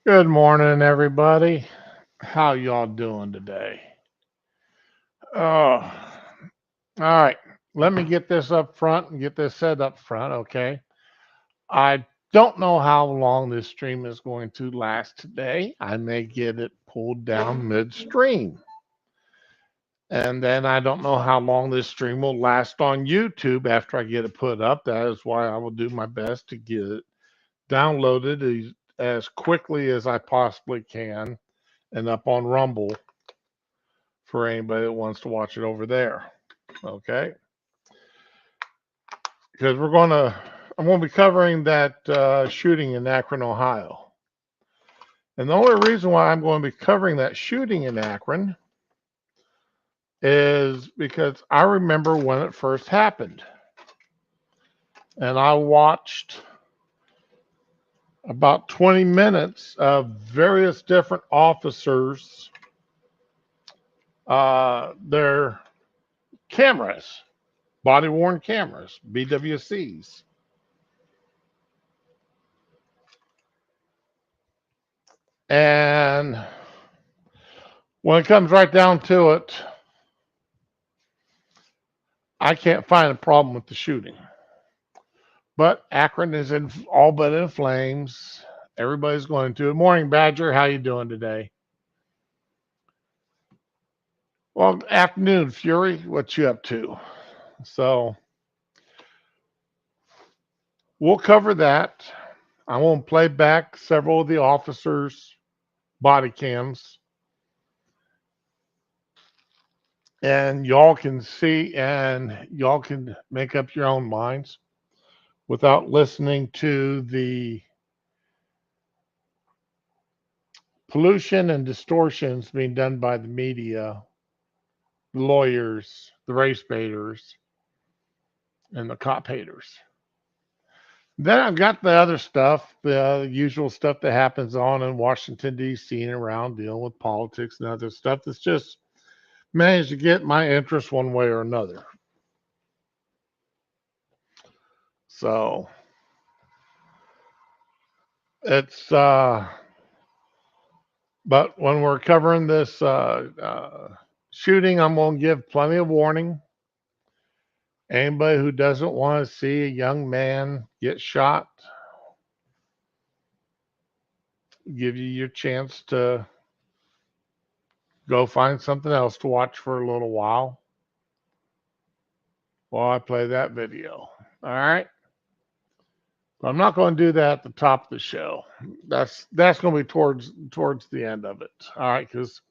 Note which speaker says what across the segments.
Speaker 1: Good morning, everybody. How y'all doing today? Oh, all right. Let me get this up front and get this set up front, okay? I don't know how long this stream is going to last today. I may get it pulled down midstream. And then I don't know how long this stream will last on YouTube after I get it put up. That is why I will do my best to get it downloaded as quickly as I possibly can and up on Rumble for anybody that wants to watch it over there. Okay, because I'm going to be covering that shooting in Akron, Ohio. And the only reason why I'm going to be covering that shooting in Akron is because I remember when it first happened. And I watched about 20 minutes of various different officers, their cameras, body worn cameras, BWCs. And when it comes right down to it, I can't find a problem with the shooting. But Akron is in all but in flames. Everybody's going to. Morning, Badger. How you doing today? Well, afternoon, Fury. What you up to? So we'll cover that. I won't play back several of the officers' body cams, and y'all can see and y'all can make up your own minds without listening to the pollution and distortions being done by the media, the lawyers, the race baiters, and the cop haters. Then I've got the other stuff, the usual stuff that happens on in Washington, D.C. and around dealing with politics and other stuff that's just managed to get my interest one way or another. So it's, but when we're covering this shooting, I'm going to give plenty of warning. Anybody who doesn't want to see a young man get shot, give you your chance to go find something else to watch for a little while I play that video. All right. But I'm not going to do that at the top of the show. That's going to be towards the end of it. All right, because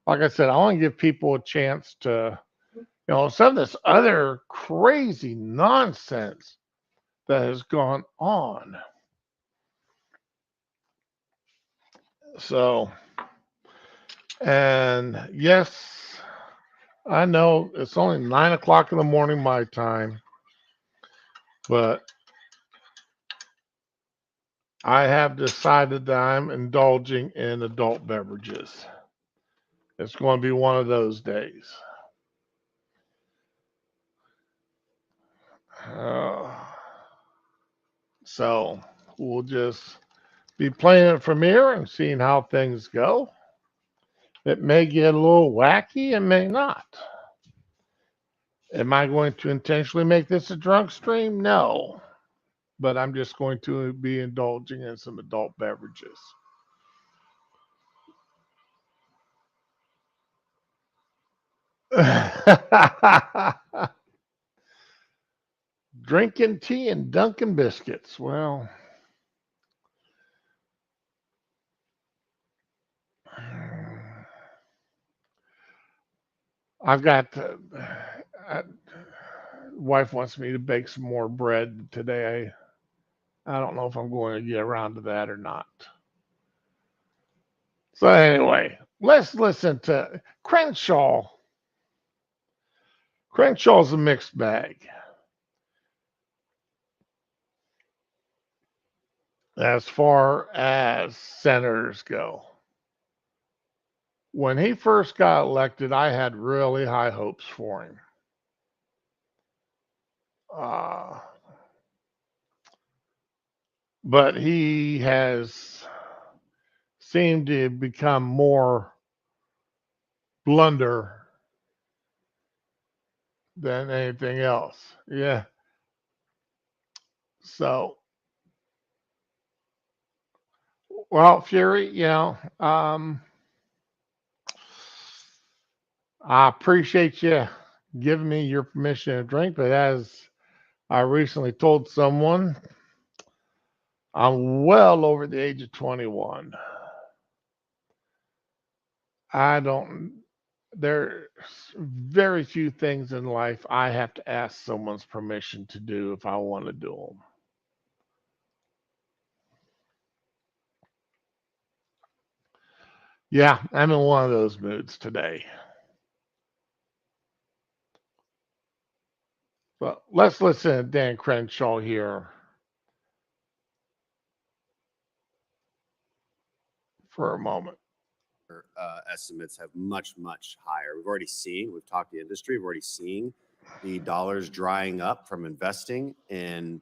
Speaker 1: like I said, I want to give people a chance to, some of this other crazy nonsense that has gone on. So, and yes, I know it's only 9 o'clock in the morning my time, but I have decided that I'm indulging in adult beverages. It's going to be one of those days. Uh, so we'll just be playing it from here and seeing how things go. It may get a little wacky, it may not. Am I going to intentionally make this a drunk stream? No. But I'm just going to be indulging in some adult beverages. Drinking tea and Dunkin' biscuits. Well, I've got wife wants me to bake some more bread today. I don't know if I'm going to get around to that or not. So anyway, let's listen to Crenshaw. Crenshaw's a mixed bag as far as senators go. When he first got elected, I had really high hopes for him. Uh, but he has seem to become more blunder than anything else. Yeah. So, well, Fury, I appreciate you giving me your permission to drink, but as I recently told someone, I'm well over the age of 21. I don't, there's very few things in life I have to ask someone's permission to do if I want to do them. Yeah, I'm in one of those moods today. But let's listen to Dan Crenshaw here for a moment.
Speaker 2: Estimates have much higher. We've talked to the industry, we've already seen the dollars drying up from investing in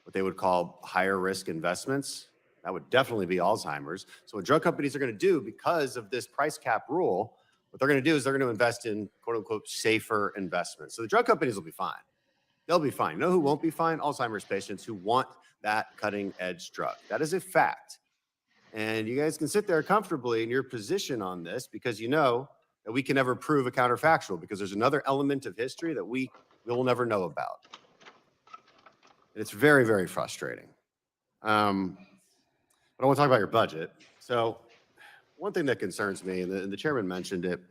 Speaker 2: what they would call higher risk investments. That would definitely be Alzheimer's. So what drug companies are going to do because of this price cap rule, what they're going to do is they're going to invest in quote unquote safer investments. So the drug companies will be fine. They'll be fine. You know who won't be fine? Alzheimer's patients who want that cutting edge drug. That is a fact. And you guys can sit there comfortably in your position on this because you know that we can never prove a counterfactual because there's another element of history that we will never know about. And it's very frustrating. But I want to talk about your budget. So one thing that concerns me, and the chairman mentioned it,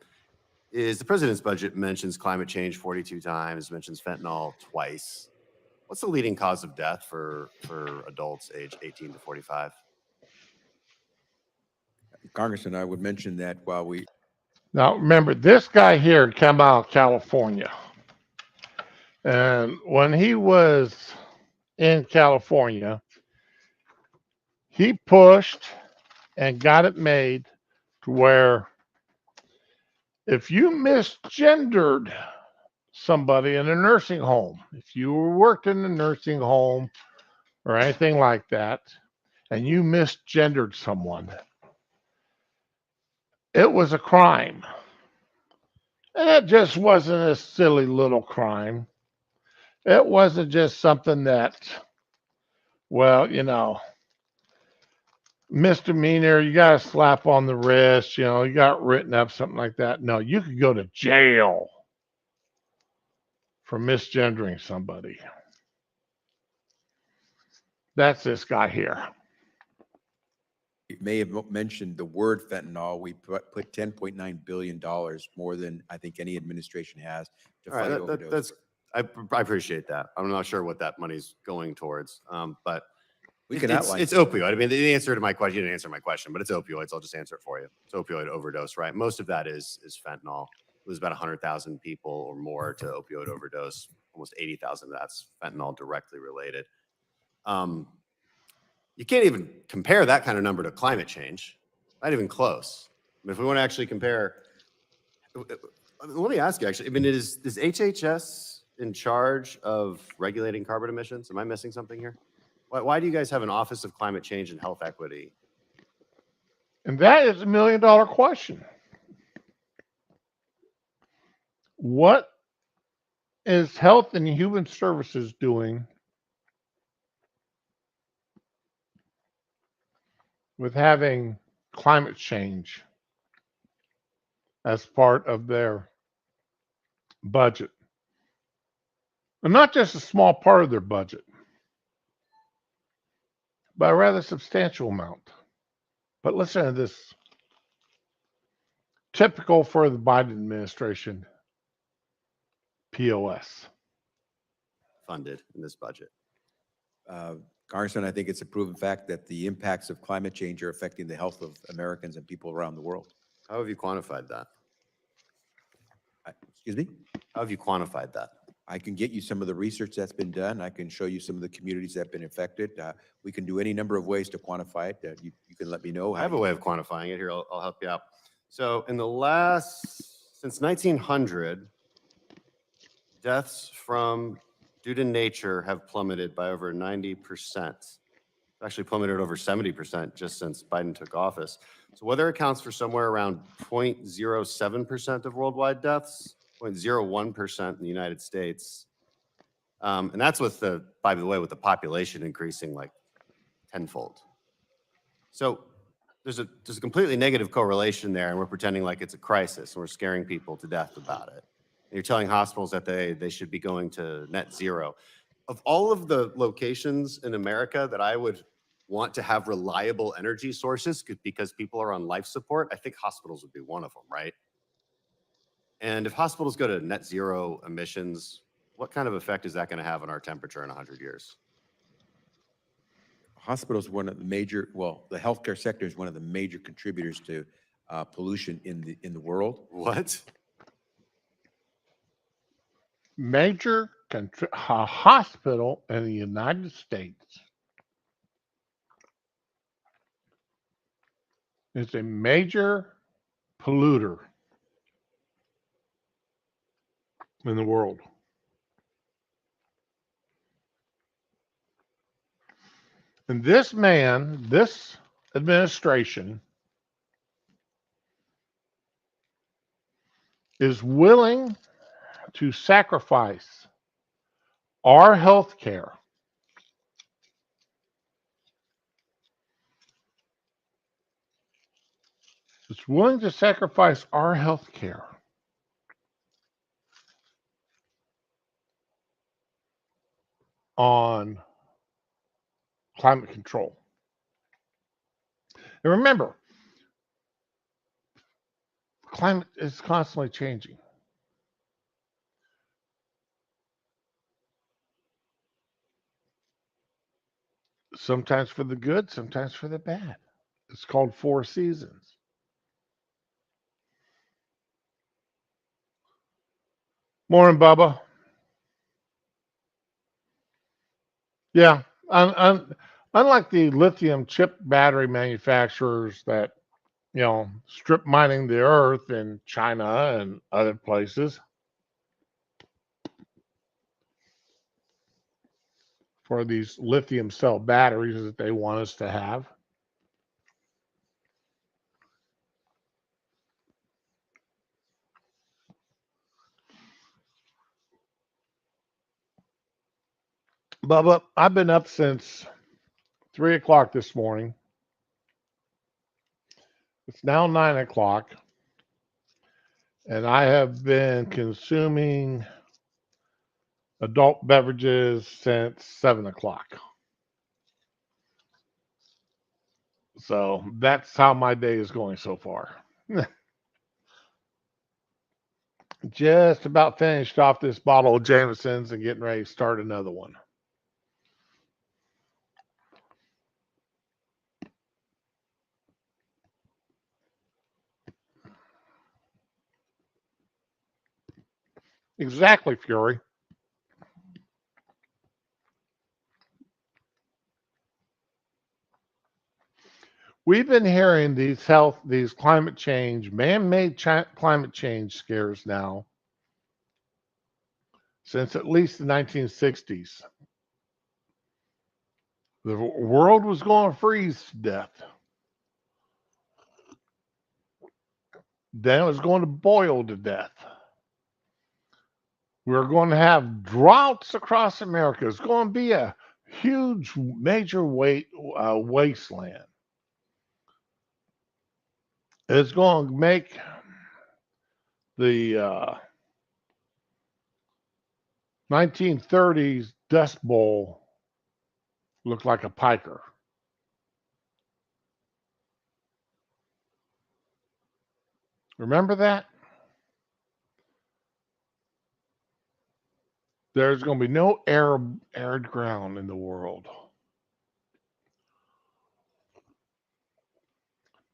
Speaker 2: is the president's budget mentions climate change 42 times, mentions fentanyl twice. What's the leading cause of death for adults age 18 to 45?
Speaker 3: Congressman, I would mention that while we
Speaker 1: Now, remember, this guy here came out of California. And when he was in California, he pushed and got it made to where if you misgendered somebody in a nursing home, if you worked in a nursing home or anything like that, and you misgendered someone, it was a crime. And it just wasn't a silly little crime. It wasn't just something that, well, misdemeanor, you got a slap on the wrist, you got written up, something like that. No, you could go to jail for misgendering somebody. That's this guy here.
Speaker 3: may have mentioned the word fentanyl, we put $10.9 billion, more than I think any administration has to
Speaker 2: All right,
Speaker 3: fight overdose.
Speaker 2: I appreciate that. I'm not sure what that money's going towards, but
Speaker 3: We can
Speaker 2: it's
Speaker 3: outline.
Speaker 2: it's opioid. I mean, the answer to my question, you didn't answer my question, but it's opioids. I'll just answer it for you. It's opioid overdose, right? Most of that is fentanyl. It was about 100,000 people or more to opioid overdose. Almost 80,000 of that's fentanyl directly related. You can't even compare that kind of number to climate change. Not even close. I mean, if we want to actually compare, let me ask you actually, I mean, is HHS in charge of regulating carbon emissions? Am I missing something here? Why do you guys have an Office of Climate Change and Health Equity?
Speaker 1: And that is $1 million question. What is Health and Human Services doing with having climate change as part of their budget? And not just a small part of their budget, but a rather substantial amount. But listen to this. Typical for the Biden administration, POS.
Speaker 2: Funded in this budget.
Speaker 3: Congressman, I think it's a proven fact that the impacts of climate change are affecting the health of Americans and people around the world.
Speaker 2: How have you quantified that?
Speaker 3: Excuse me?
Speaker 2: How have you quantified that?
Speaker 3: I can get you some of the research that's been done. I can show you some of the communities that have been affected. We can do any number of ways to quantify it. You can let me know.
Speaker 2: I have a way of quantifying it here. I'll help you out. So in the since 1900, deaths due to nature have plummeted by over 90%. Actually plummeted over 70% just since Biden took office. So weather accounts for somewhere around 0.07% of worldwide deaths, 0.01% in the United States. And that's with by the way, with the population increasing like tenfold. So there's a completely negative correlation there, and we're pretending like it's a crisis, and we're scaring people to death about it. And you're telling hospitals that they should be going to net zero. Of all of the locations in America that I would want to have reliable energy sources because people are on life support, I think hospitals would be one of them, right? And if hospitals go to net zero emissions, what kind of effect is that going to have on our temperature in 100 years?
Speaker 3: Hospitals, one of the major, well, the healthcare sector is one of the major contributors to pollution in the world.
Speaker 2: What?
Speaker 1: Major hospital in the United States is a major polluter in the world. And this man, this administration, is willing to sacrifice our health care it's willing to sacrifice our health care on climate control. And remember, climate is constantly changing. Sometimes for the good, sometimes for the bad. It's called four seasons. Morning, Bubba. Yeah, unlike the lithium chip battery manufacturers that strip mining the earth in China and other places for these lithium cell batteries that they want us to have. Bubba, I've been up since 3 o'clock this morning. It's now 9 o'clock, and I have been consuming adult beverages since 7 o'clock. So that's how my day is going so far. Just about finished off this bottle of Jameson's and getting ready to start another one. Exactly, Fury. We've been hearing these climate change, man-made climate change scares now since at least the 1960s. The world was going to freeze to death. Then it was going to boil to death. We were going to have droughts across America. It's going to be a huge, major wasteland. It's going to make the 1930s Dust Bowl look like a piker. Remember that? There's going to be no arid ground in the world.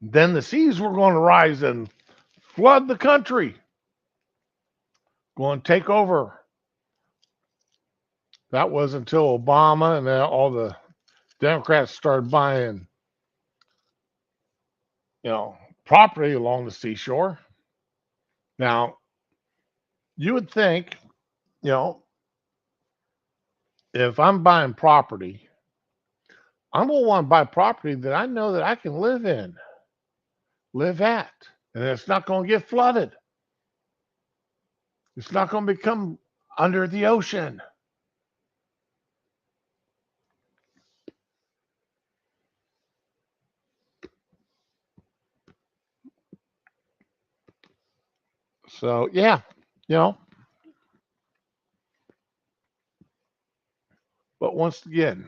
Speaker 1: Then the seas were going to rise and flood the country, going to take over. That was until Obama and then all the Democrats started buying, property along the seashore. Now, you would think, if I'm buying property, I'm going to want to buy property that I know that I can live in. live at. And it's not going to get flooded. It's not going to become under the ocean. So, yeah, you know, but once again,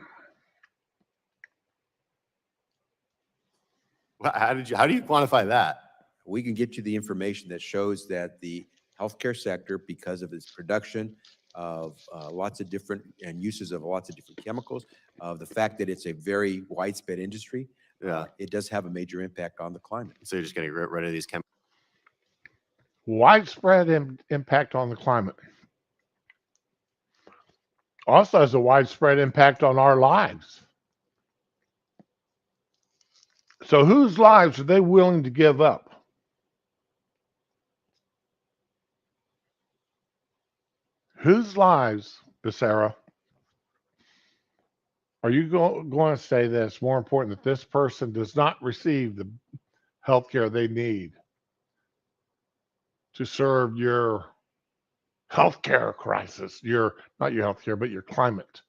Speaker 2: How do you quantify that?
Speaker 3: We can get you the information that shows that the healthcare sector, because of its production of lots of different and uses of lots of different chemicals, of the fact that it's a very widespread industry, it does have a major impact on the climate.
Speaker 2: So you're just getting rid of these chemicals.
Speaker 1: widespread impact on the climate also has a widespread impact on our lives. So whose lives are they willing to give up? Whose lives, Becerra, are you going to say that it's more important that this person does not receive the health care they need to serve your healthcare crisis, not your healthcare, but your climate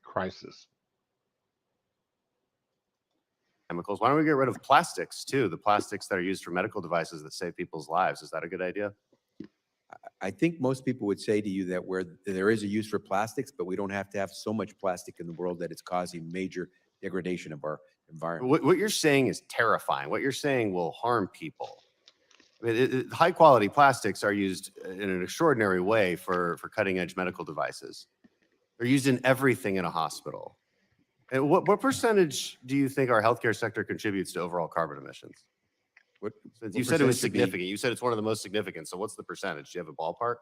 Speaker 1: crisis?
Speaker 2: Chemicals. Why don't we get rid of plastics too? The plastics that are used for medical devices that save people's lives. Is that a good idea?
Speaker 3: I think most people would say to you that where there is a use for plastics, but we don't have to have so much plastic in the world that it's causing major degradation of our environment.
Speaker 2: What you're saying is terrifying. What you're saying will harm people. I mean, high quality plastics are used in an extraordinary way for cutting edge medical devices. They're used in everything in a hospital. And what percentage do you think our healthcare sector contributes to overall carbon emissions? You said it was significant. You said it's one of the most significant. So what's the percentage? Do you have a ballpark?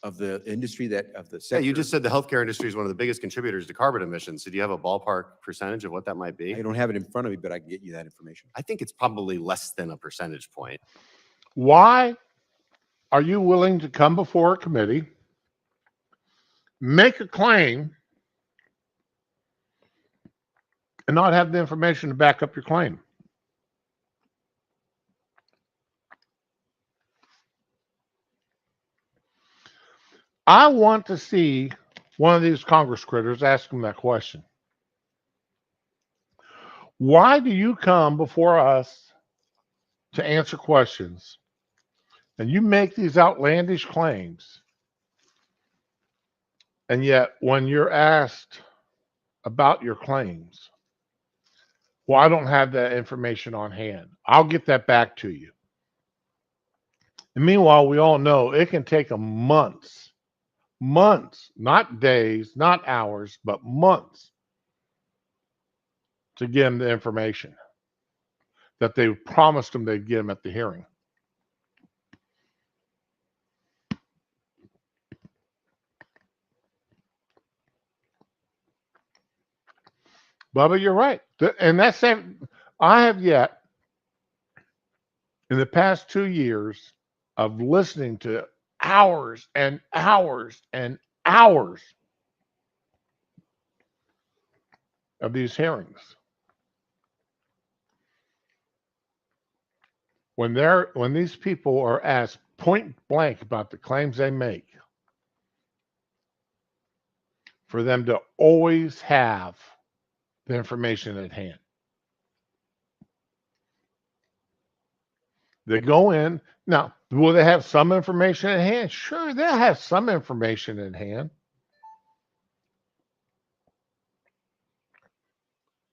Speaker 3: Of the industry of the
Speaker 2: Yeah,
Speaker 3: sector?
Speaker 2: you just said the healthcare industry is one of the biggest contributors to carbon emissions. So do you have a ballpark percentage of what that might be?
Speaker 3: I don't have it in front of me, but I can get you that information.
Speaker 2: I think it's probably less than a percentage point.
Speaker 1: Why are you willing to come before a committee, make a claim, and not have the information to back up your claim? I want to see one of these Congress critters ask him that question. Why do you come before us to answer questions and you make these outlandish claims, and yet when you're asked about your claims, well, I don't have that information on hand. I'll get that back to you. And meanwhile, we all know it can take them months, not days, not hours, but months to get them the information that they promised them they'd get them at the hearing. Bubba, you're right. And that's I have yet, in the past 2 years of listening to hours and hours and hours of these hearings, when these people are asked point blank about the claims they make, for them to always have the information at hand. They go in. Now, will they have some information at hand? Sure, they'll have some information at hand.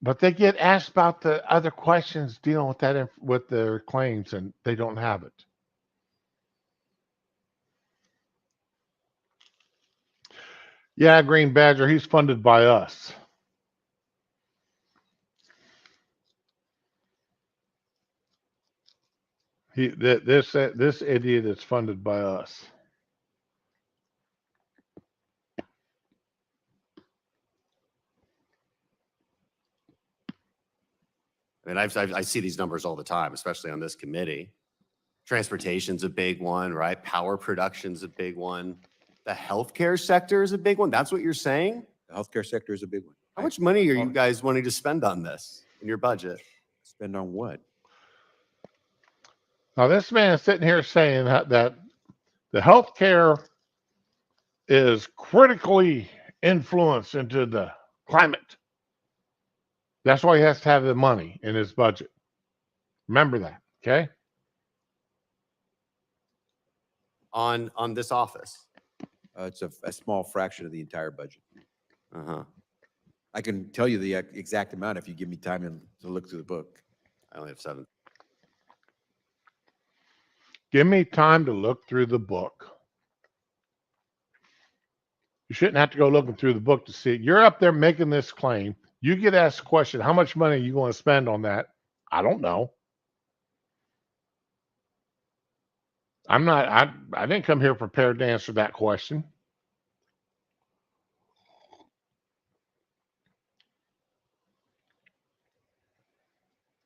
Speaker 1: But they get asked about the other questions dealing with that, with their claims, and they don't have it. Yeah, Green Badger, he's funded by us. This idiot is funded by us.
Speaker 2: I mean, I see these numbers all the time, especially on this committee. Transportation's a big one, right? Power production's a big one. The healthcare sector is a big one. That's what you're saying?
Speaker 3: The healthcare sector is a big one.
Speaker 2: How much money are you guys wanting to spend on this in your budget?
Speaker 3: Spend on what?
Speaker 1: Now, this man is sitting here saying that the healthcare is critically influenced into the climate. That's why he has to have the money in his budget. Remember that, okay?
Speaker 2: On this office.
Speaker 3: It's a small fraction of the entire budget.
Speaker 2: Uh-huh.
Speaker 3: I can tell you the exact amount if you give me time to look through the book.
Speaker 2: I only have 7.
Speaker 1: Give me time to look through the book. You shouldn't have to go looking through the book to see it. You're up there making this claim. You get asked a question, how much money are you going to spend on that? I don't know. I didn't come here prepared to answer that question.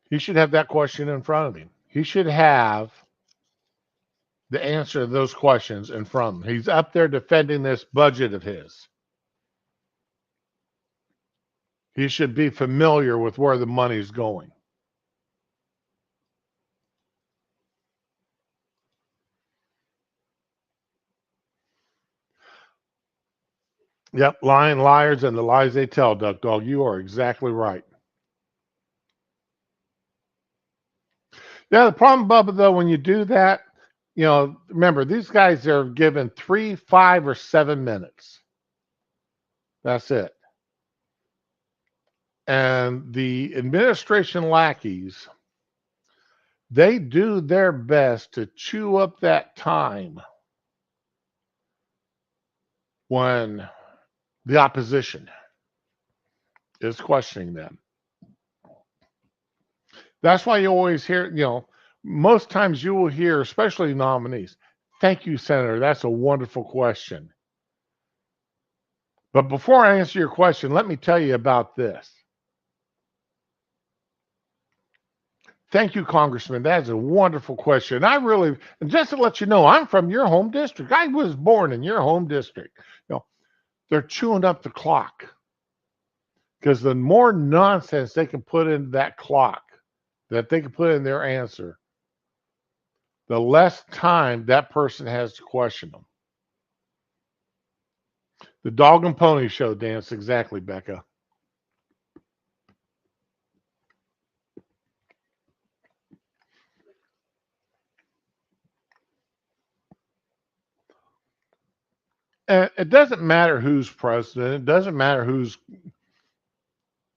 Speaker 1: He should have that question in front of him. He should have the answer to those questions in front of him. He's up there defending this budget of his. He should be familiar with where the money's going. Yep, lying liars and the lies they tell, Duck Dog. You are exactly right. Yeah, the problem, Bubba, though, when you do that, remember, these guys are given 3, 5, or 7 minutes. That's it. And the administration lackeys, they do their best to chew up that time when the opposition is questioning them. That's why you always hear, most times you will hear, especially nominees, thank you, Senator. That's a wonderful question. But before I answer your question, let me tell you about this. Thank you, Congressman. That's a wonderful question. And just to let you know, I'm from your home district. I was born in your home district. They're chewing up the clock because the more nonsense they can put into that clock, that they can put in their answer, the less time that person has to question them. The dog and pony show dance, exactly, Becca. And it doesn't matter who's president. It doesn't matter who's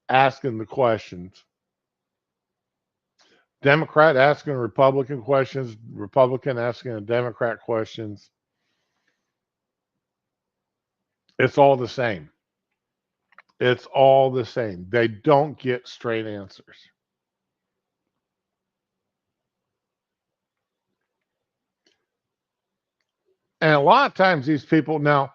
Speaker 1: asking the questions. Democrat asking Republican questions, Republican asking a Democrat questions. It's all the same. It's all the same. They don't get straight answers. And a lot of times these people now,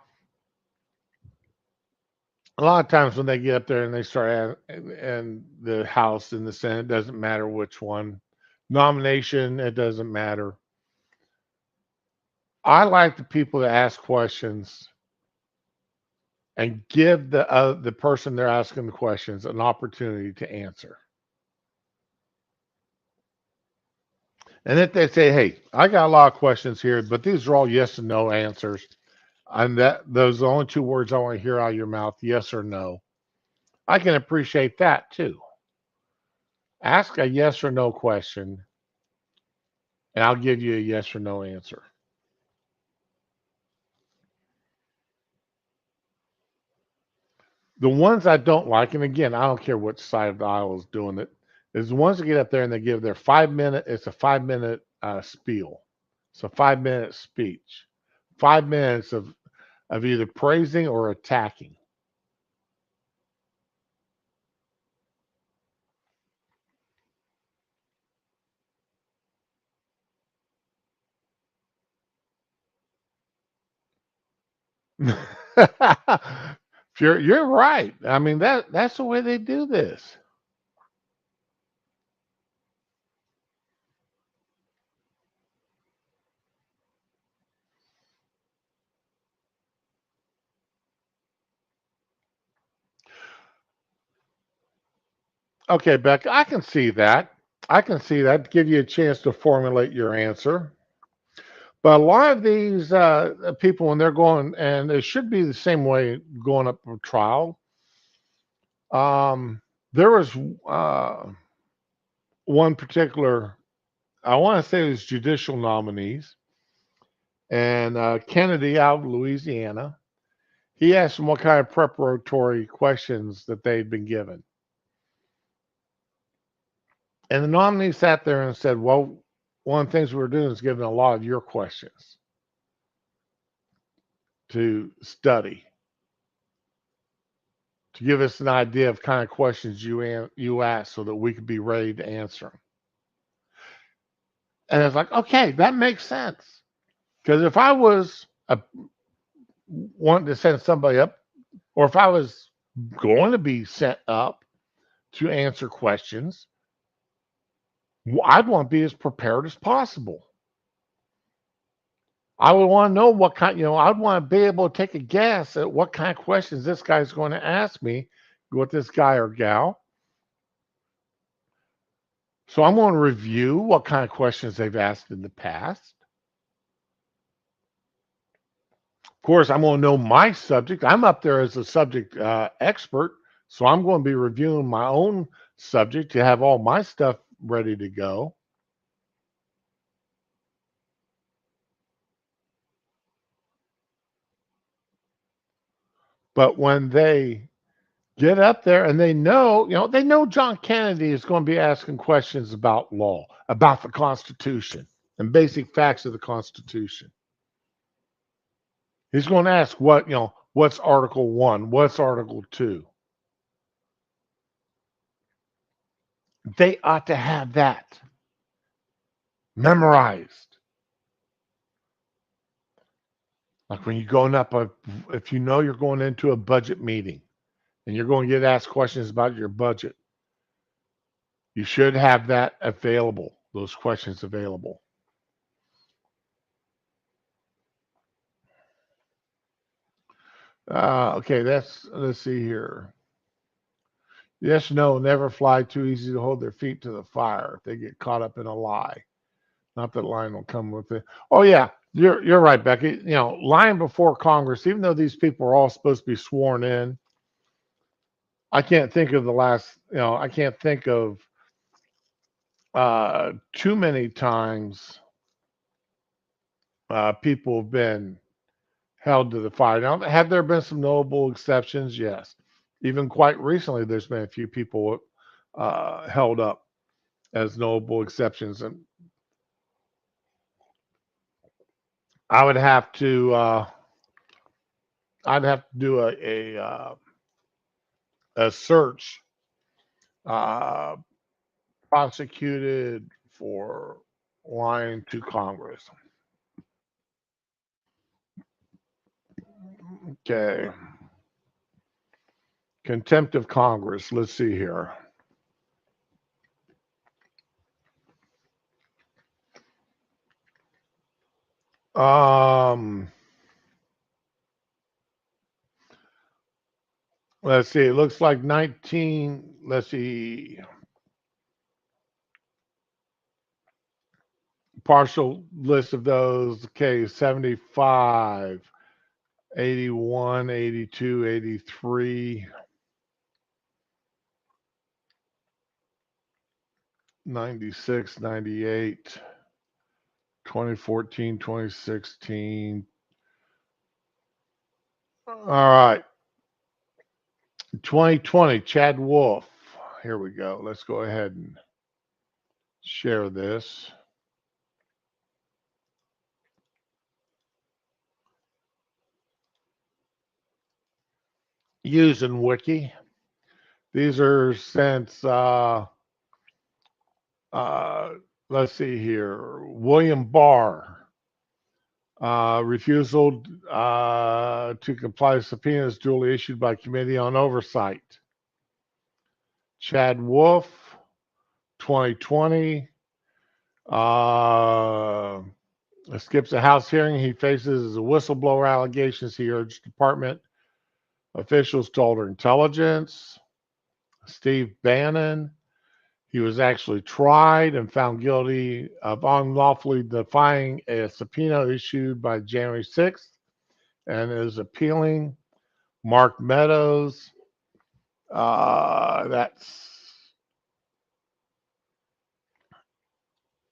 Speaker 1: a lot of times when they get up there and they start and the House and the Senate, doesn't matter which one, nomination, it doesn't matter. I like the people that ask questions and give the person they're asking the questions an opportunity to answer. And if they say, "Hey, I got a lot of questions here, but these are all yes and no answers," and those are the only 2 words I want to hear out of your mouth, yes or no, I can appreciate that too. Ask a yes or no question, and I'll give you a yes or no answer. The ones I don't like, and again, I don't care which side of the aisle is doing it, is the ones that get up there and they give their 5 minute, it's a 5 minute spiel. It's a 5 minute speech. 5 minutes of either praising or attacking. You're right. I mean that's the way they do this. Okay, Beck, I can see that. I can see that, give you a chance to formulate your answer. But a lot of these people, when they're going, and it should be the same way going up for trial. There was one particular, I want to say it was judicial nominees, and Kennedy out of Louisiana. He asked them what kind of preparatory questions that they'd been given. And the nominee sat there and said, well, one of the things we were doing is giving a lot of your questions to study, to give us an idea of kind of questions you ask so that we could be ready to answer them. And it's like, okay, that makes sense. Because if I was wanting to send somebody up, or if I was going to be sent up to answer questions, I'd want to be as prepared as possible. I would want to know what kind, I'd want to be able to take a guess at what kind of questions this guy's going to ask me with this guy or gal. So I'm going to review what kind of questions they've asked in the past. Of course, I'm going to know my subject. I'm up there as a subject expert, so I'm going to be reviewing my own subject to have all my stuff ready to go. But when they get up there and they know John Kennedy is going to be asking questions about law, about the Constitution, and basic facts of the Constitution. He's going to ask what's Article 1, what's Article 2. They ought to have that memorized. Like when you're going up, if you know you're going into a budget meeting and you're going to get asked questions about your budget, you should have that available, those questions available. Okay, let's see here. Yes, no, never fly too easy to hold their feet to the fire if they get caught up in a lie. Not that lying will come with it. Oh yeah, you're right, Becky. Lying before Congress, even though these people are all supposed to be sworn in, I can't think of the last. I can't think of too many times people have been held to the fire. Now, have there been some notable exceptions? Yes. Even quite recently, there's been a few people held up as notable exceptions, and I would have to I'd have to do a search. Uh, Prosecuted for lying to Congress. Okay. Contempt of Congress. Let's see here. Let's see. It looks like 19. Let's see. Partial list of those. Okay. 75, 81, 82, 83, 96, 98, 2014, 2016. All right. 2020, Chad Wolf. Here we go. Let's go ahead and share this. Using Wiki. These are since, let's see here, William Barr. Refusal to comply with subpoenas duly issued by Committee on Oversight. Chad Wolf, 2020. Skips a House hearing he faces whistleblower allegations. He urged department officials to alter intelligence. Steve Bannon. He was actually tried and found guilty of unlawfully defying a subpoena issued by January 6th and is appealing. Mark Meadows, that's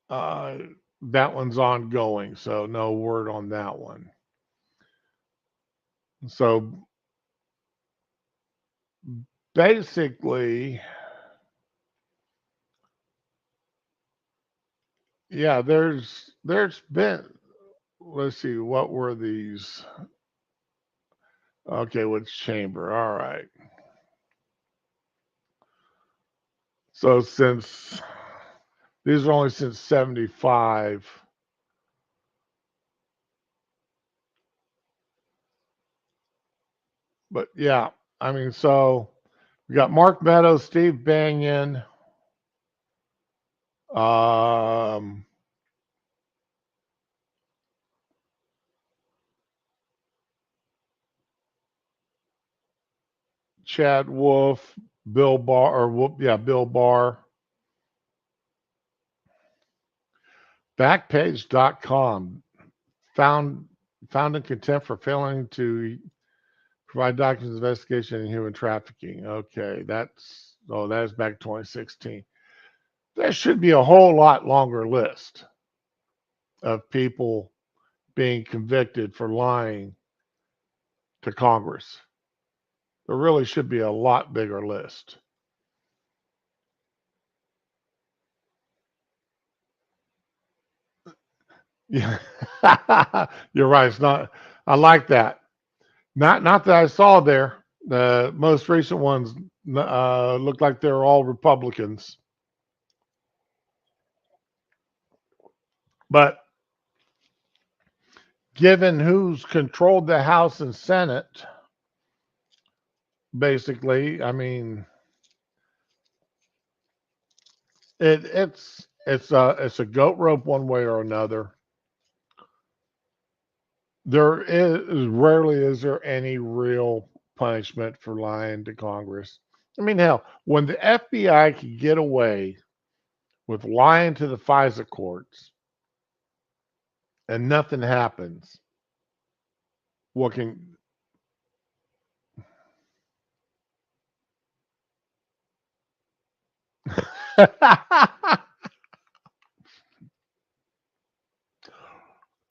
Speaker 1: uh, that one's ongoing, so no word on that one. So basically, yeah, there's been, let's see, what were these? Okay, which chamber? All right. So since these are only since 75, but yeah, I mean, so we got Mark Meadows, Steve Banyan, um, Chad Wolf, Bill Barr, or yeah, Bill Barr. Backpage.com found found in contempt for failing to provide documents of investigation in human trafficking. Okay, that's back 2016. There should be a whole lot longer list of people being convicted for lying to Congress. There really should be a lot bigger list. Yeah, you're right. It's not. I like that. Not that I saw there. The most recent ones looked like they're all Republicans. But given who's controlled the House and Senate, basically, I mean, it's a goat rope one way or another. There is rarely is there any real punishment for lying to Congress. I mean, hell, when the FBI could get away with lying to the FISA courts and nothing happens, what can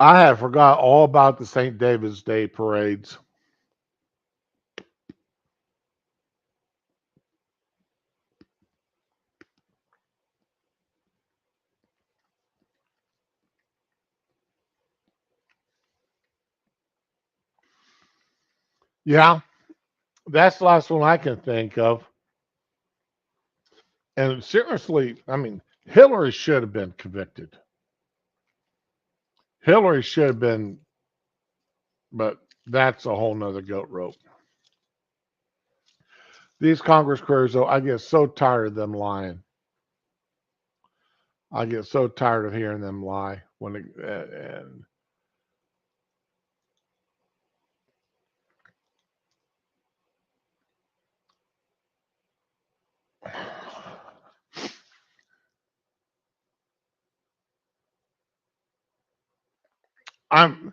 Speaker 1: I had forgot all about the St. David's Day parades. Yeah, that's the last one I can think of. And seriously, I mean, Hillary should have been convicted. Hillary should have been, but that's a whole nother goat rope. These Congress careers, though, I get so tired of them lying. I get so tired of hearing them lie when and I'm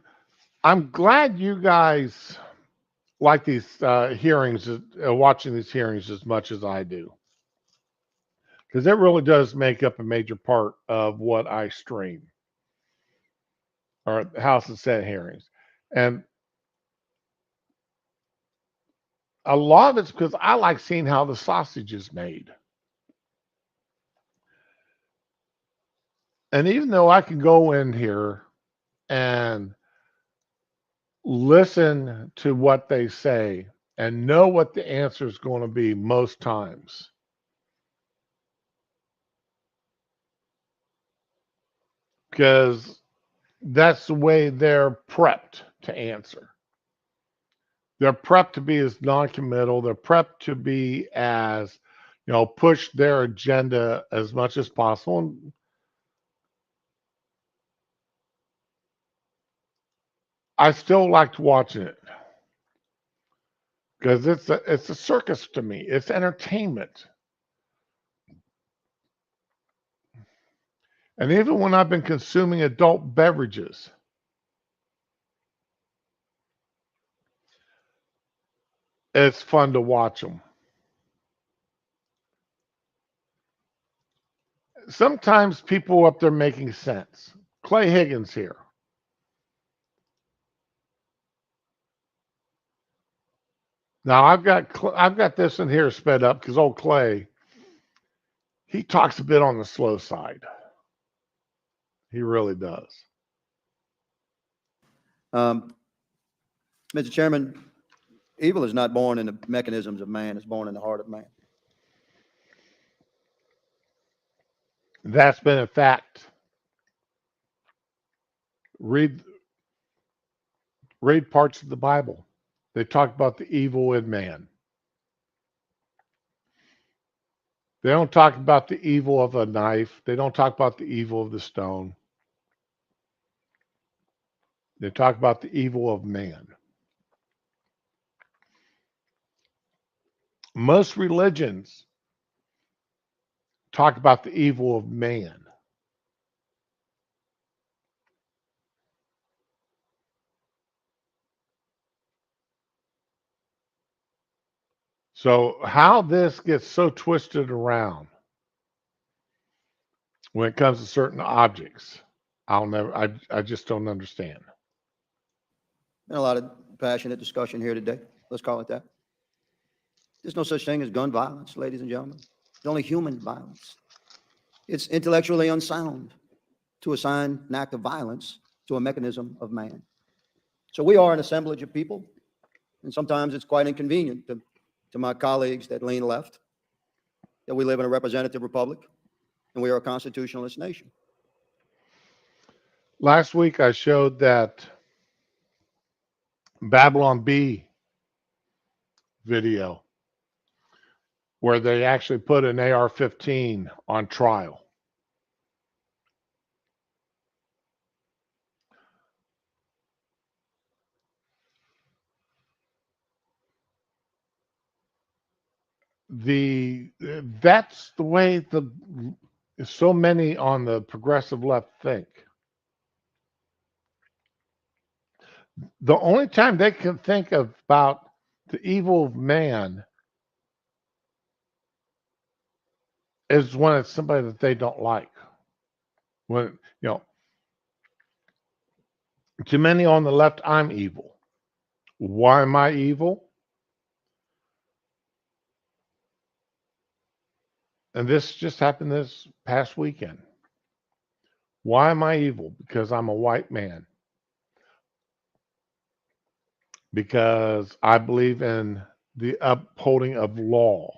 Speaker 1: I'm glad you guys like these hearings, watching these hearings as much as I do, because it really does make up a major part of what I stream or House and Senate hearings, and a lot of it's because I like seeing how the sausage is made. And even though I can go in here and listen to what they say and know what the answer is going to be most times, because that's the way they're prepped to answer. They're prepped to be as non-committal. They're prepped to be as, push their agenda as much as possible. And I still liked watching it because it's a circus to me. It's entertainment. And even when I've been consuming adult beverages, it's fun to watch them. Sometimes people up there making sense. Clay Higgins here. Now I've got this in here sped up because old Clay, he talks a bit on the slow side. He really does.
Speaker 4: Um, Mr. Chairman, evil is not born in the mechanisms of man, it's born in the heart of man.
Speaker 1: That's been a fact. Read read parts of the Bible. They talk about the evil in man. They don't talk about the evil of a knife. They don't talk about the evil of the stone. They talk about the evil of man. Most religions talk about the evil of man. So how this gets so twisted around when it comes to certain objects, I just don't understand.
Speaker 4: Been a lot of passionate discussion here today, let's call it that. There's no such thing as gun violence, ladies and gentlemen. There's only human violence. It's intellectually unsound to assign an act of violence to a mechanism of man. So we are an assemblage of people, and sometimes it's quite inconvenient to my colleagues that lean left that we live in a representative republic and we are a constitutionalist nation.
Speaker 1: Last week I showed that Babylon B video where they actually put an AR-15 on trial. That's the way so many on the progressive left think. The only time they can think about the evil of man is when it's somebody that they don't like. When, to many on the left, I'm evil. Why am I evil? And this just happened this past weekend. Why am I evil? Because I'm a white man. Because I believe in the upholding of law.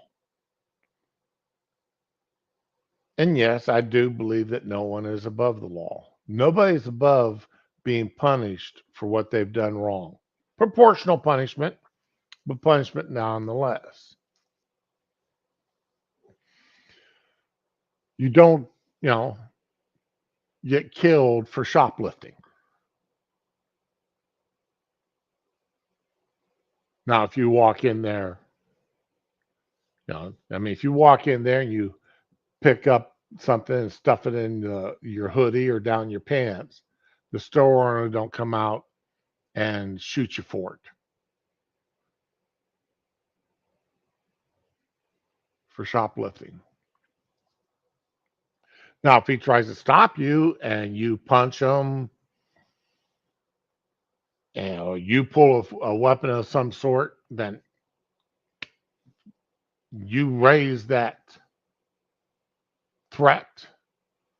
Speaker 1: And yes, I do believe that no one is above the law. Nobody's above being punished for what they've done wrong. Proportional punishment, but punishment nonetheless. You don't, get killed for shoplifting. Now, if you walk in there, if you walk in there and you pick up something and stuff it in your hoodie or down your pants, the store owner don't come out and shoot you for it, for shoplifting. Now, if he tries to stop you and you punch him, or you pull a weapon of some sort, then you raise that threat.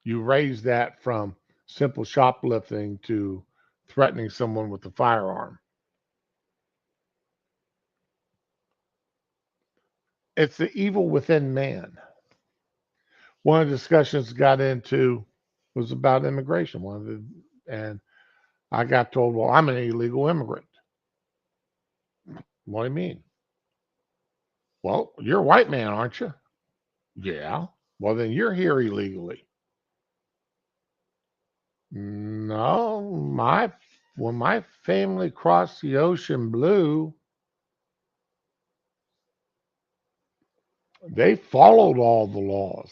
Speaker 1: You raise that from simple shoplifting to threatening someone with a firearm. It's the evil within man. One of the discussions got into was about immigration. And I got told, well, I'm an illegal immigrant. What do you mean? Well, you're a white man, aren't you? Yeah. Well, then you're here illegally. No, when my family crossed the ocean blue, they followed all the laws.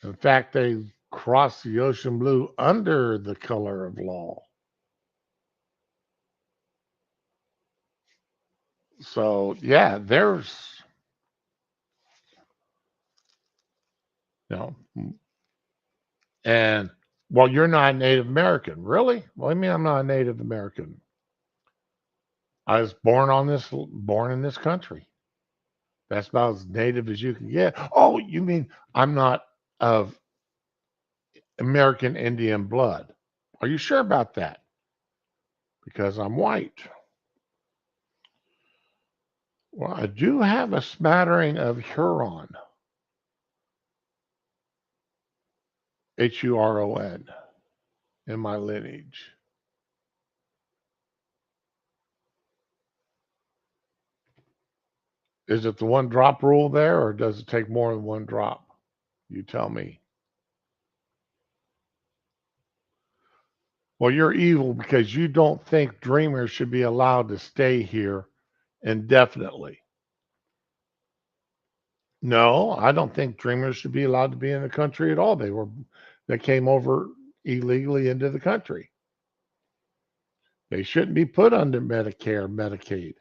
Speaker 1: In fact, they crossed the ocean blue under the color of law. So yeah, there's you know, and well, you're not a Native American, really? Well, I mean, I'm not a Native American. I was born in this country. That's about as native as you can get. Oh, you mean I'm not of American Indian blood? Are you sure about that? Because I'm white. Well, I do have a smattering of Huron, Huron, in my lineage. Is it the one drop rule there, or does it take more than one drop? You tell me. Well, you're evil because you don't think dreamers should be allowed to stay here indefinitely. No, I don't think dreamers should be allowed to be in the country at all. They came over illegally into the country. They shouldn't be put under Medicare, Medicaid.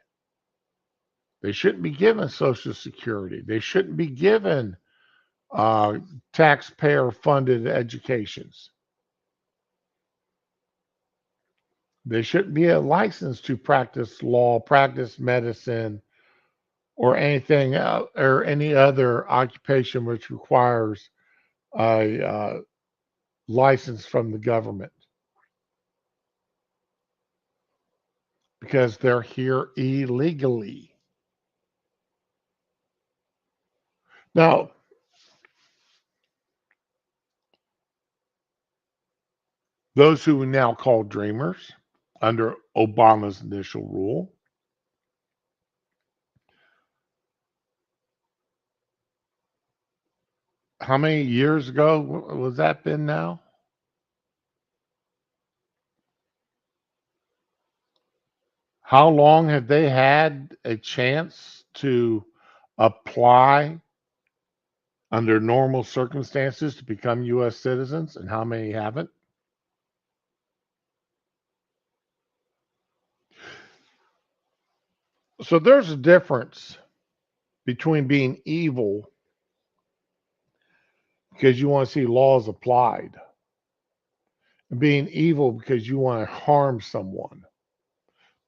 Speaker 1: They shouldn't be given Social Security. They shouldn't be given uh, taxpayer-funded educations. They shouldn't be a license to practice law, practice medicine, or anything or any other occupation which requires a license from the government because they're here illegally. Now, those who we now call dreamers under Obama's initial rule, how many years ago was that been now? How long have they had a chance to apply under normal circumstances to become U.S. citizens, and how many haven't? So there's a difference between being evil because you want to see laws applied and being evil because you want to harm someone,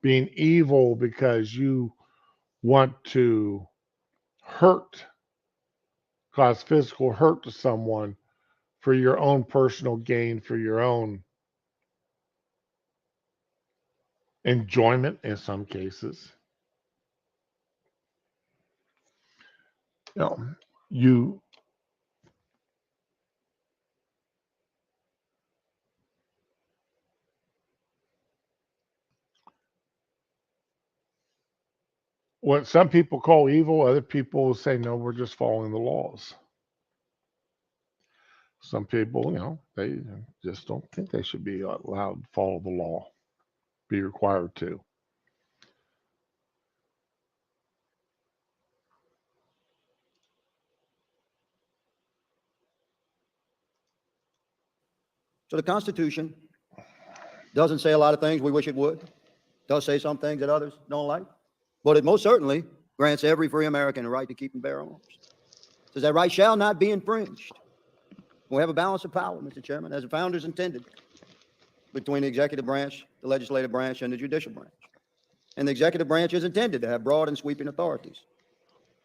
Speaker 1: being evil because you want to hurt, cause physical hurt to someone for your own personal gain, for your own enjoyment in some cases. You know, you what some people call evil, other people say no, we're just following the laws. Some people, they just don't think they should be allowed to follow the law, be required to.
Speaker 4: So the Constitution doesn't say a lot of things we wish it would. Does say some things that others don't like. But it most certainly grants every free American the right to keep and bear arms. It says that right shall not be infringed. We have a balance of power, Mr. Chairman, as the founders intended, between the executive branch, the legislative branch, and the judicial branch. And the executive branch is intended to have broad and sweeping authorities.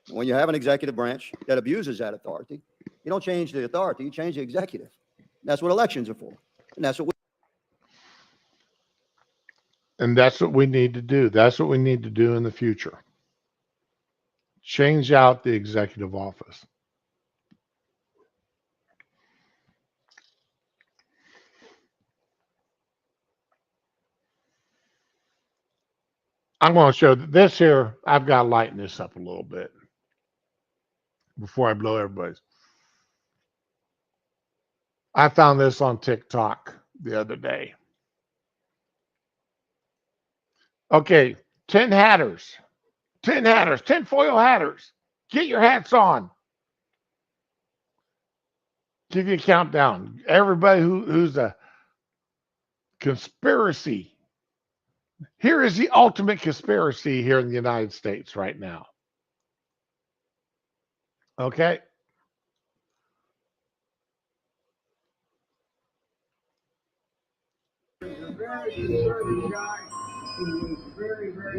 Speaker 4: When you have an executive branch that abuses that authority, you don't change the authority, you change the executive. That's what elections are for. And that's what
Speaker 1: And that's what we need to do. That's what we need to do in the future. Change out the executive office. I'm going to show this here. I've got to lighten this up a little bit before I blow everybody's. I found this on TikTok the other day. Okay, 10 hatters, 10 hatters, 10 foil hatters. Get your hats on. Give you a countdown. Everybody who's a conspiracy. Here is the ultimate conspiracy here in the United States right now. Okay?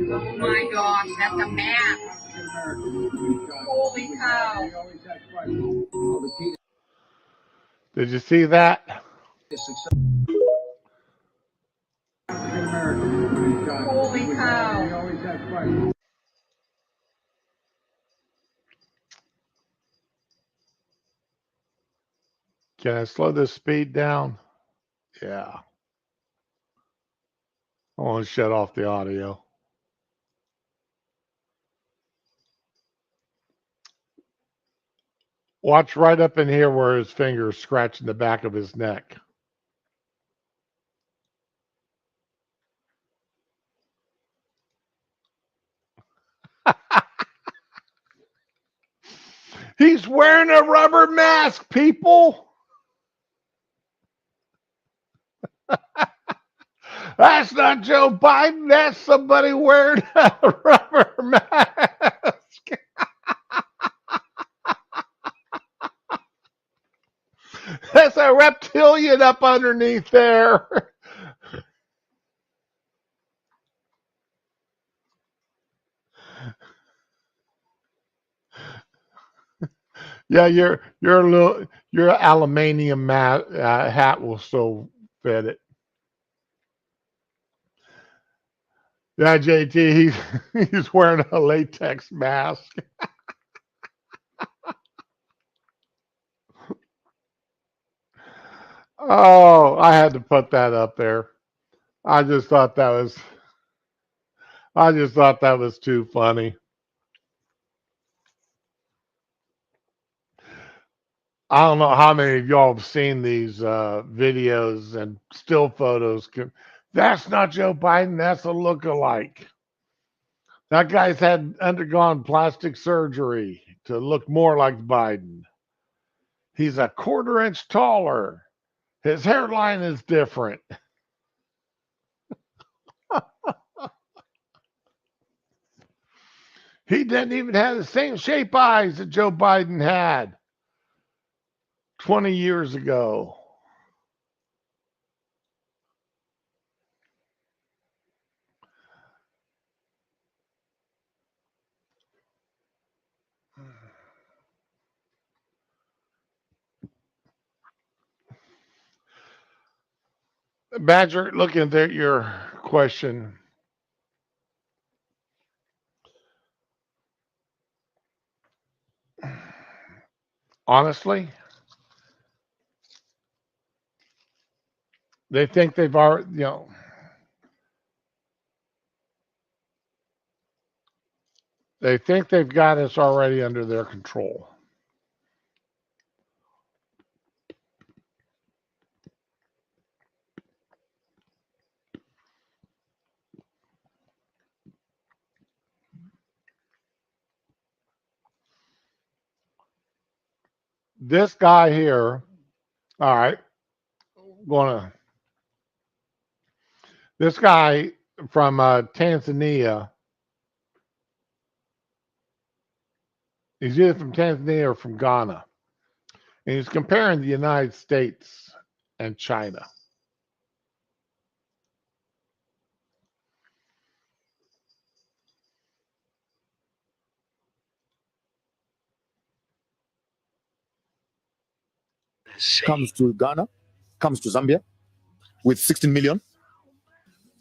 Speaker 5: Oh my gosh, that's a map. Holy cow.
Speaker 1: Did you see that?
Speaker 5: Holy cow.
Speaker 1: Can I slow this speed down? Yeah. I want to shut off the audio. Watch right up in here where his finger's scratching the back of his neck. He's wearing a rubber mask, people. That's not Joe Biden. That's somebody wearing a rubber mask. That's a reptilian up underneath there. Yeah, your aluminium hat will still fit it. Yeah, JT, he's wearing a latex mask. Oh, I had to put that up there. I just thought that was too funny. I don't know how many of y'all have seen these videos and still photos. That's not Joe Biden. That's a look-alike. That guy's had undergone plastic surgery to look more like Biden. He's a quarter inch taller. His hairline is different. He didn't even have the same shape eyes that Joe Biden had 20 years ago. Badger, looking at your question, honestly, they think they've already, they think they've got us already under their control. This guy here, all right, gonna, this guy from Tanzania, he's either from Tanzania or from Ghana. And he's comparing the United States and China.
Speaker 6: Comes to Ghana, comes to Zambia with 16 million.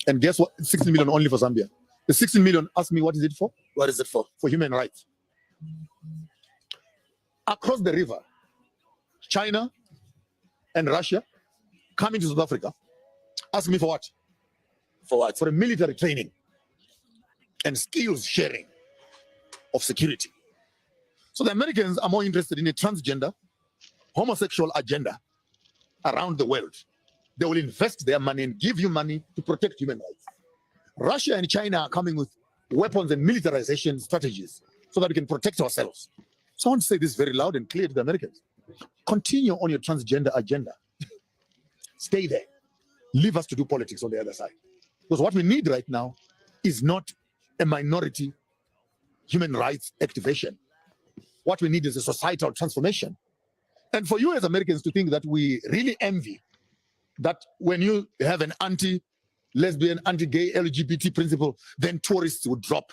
Speaker 6: And guess what? 16 million only for Zambia. The 16 million, ask me, what is it for? What is it for? For human rights. Across the river, China and Russia coming to South Africa. Ask me for what? For what? For a military training and skills sharing of security. So the Americans are more interested in a transgender, homosexual agenda around the world. They will invest their money and give you money to protect human rights. Russia and China are coming with weapons and militarization strategies so that we can protect ourselves. So I want to say this very loud and clear to the Americans. Continue on your transgender agenda. Stay there. Leave us to do politics on the other side. Because what we need right now is not a minority human rights activation. What we need is a societal transformation. And for you as Americans to think that we really envy that when you have an anti-lesbian, anti-gay, LGBT principle, then tourists would drop.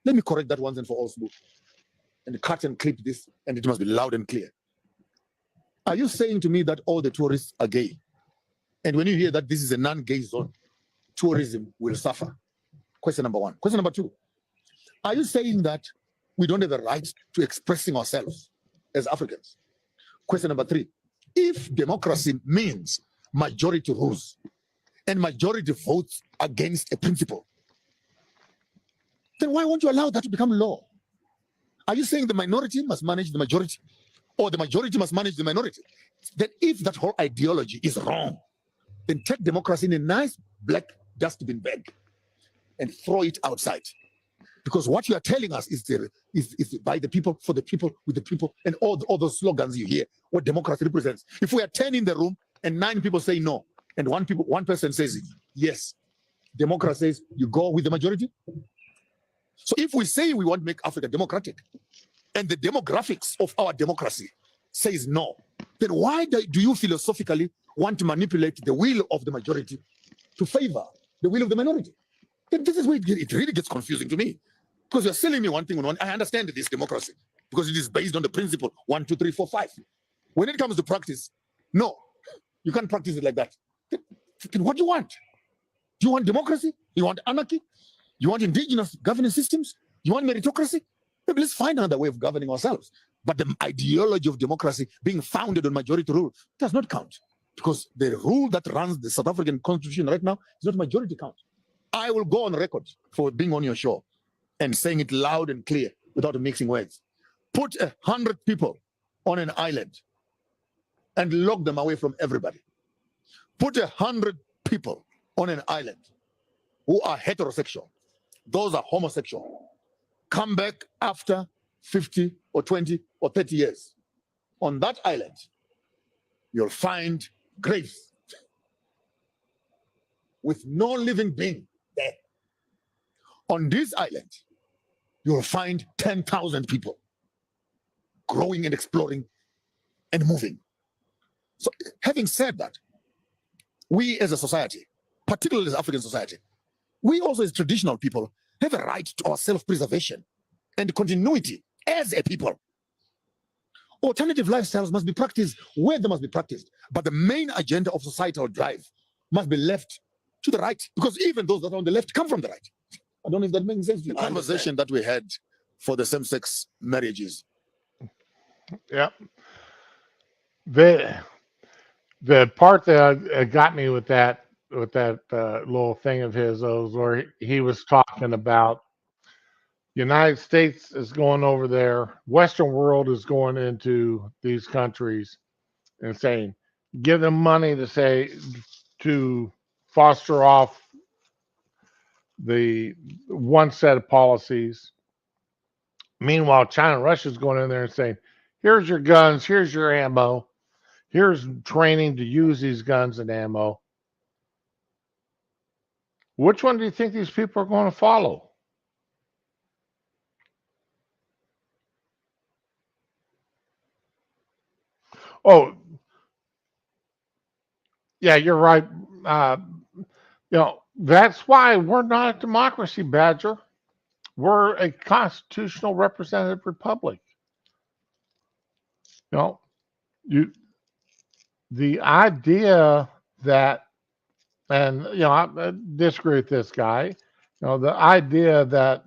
Speaker 6: Let me correct that once and for all, Smooth. And cut and clip this, and it must be loud and clear. Are you saying to me that all the tourists are gay? And when you hear that this is a non-gay zone, tourism will suffer? Question number one. Question number two, are you saying that we don't have a right to expressing ourselves as Africans? Question number three, if democracy means majority rules and majority votes against a principle, then why won't you allow that to become law? Are you saying the minority must manage the majority, or the majority must manage the minority? Then if that whole ideology is wrong, then take democracy in a nice black dustbin bag and throw it outside. Because what you are telling us is by the people, for the people, with the people, and all those slogans you hear, what democracy represents. If we are 10 in the room and 9 people say no, and one person says yes, democracy says you go with the majority. So if we say we want to make Africa democratic, and the demographics of our democracy says no, then why do you philosophically want to manipulate the will of the majority to favor the will of the minority? Then this is where it really gets confusing to me. Because you're selling me one thing on one. I understand this democracy because it is based on the principle 1, 2, 3, 4, 5. When it comes to practice, no, you can't practice it like that. Then what do you want? Do you want democracy? You want anarchy? You want indigenous governance systems? You want meritocracy? Maybe let's find another way of governing ourselves. But the ideology of democracy being founded on majority rule does not count, because the rule that runs the South African constitution right now is not majority count. I will go on record for being on your show and saying it loud and clear without mixing words. Put 100 people on an island and lock them away from everybody. Put 100 people on an island who are heterosexual. Those are homosexual. Come back after 50 or 20 or 30 years. On that island, you'll find graves with no living being there. On this island, you'll find 10,000 people growing and exploring and moving. So having said that, we as a society, particularly as African society, we also as traditional people have a right to our self-preservation and continuity as a people. Alternative lifestyles must be practiced where they must be practiced, but the main agenda of societal drive must be left to the right, because even those that are on the left come from the right. I don't know if that makes sense. The conversation that we had for the same-sex marriages.
Speaker 1: Yep. The part that got me with that little thing of his was where he was talking about United States is going over there, Western world is going into these countries and saying, give them money to foster off the one set of policies. Meanwhile, China and Russia is going in there and saying, here's your guns, here's your ammo, here's training to use these guns and ammo. Which one do you think these people are going to follow? Oh, yeah, you're right. That's why we're not a democracy, Badger. We're a constitutional representative republic. You know, you the idea that, and I disagree with this guy. The idea that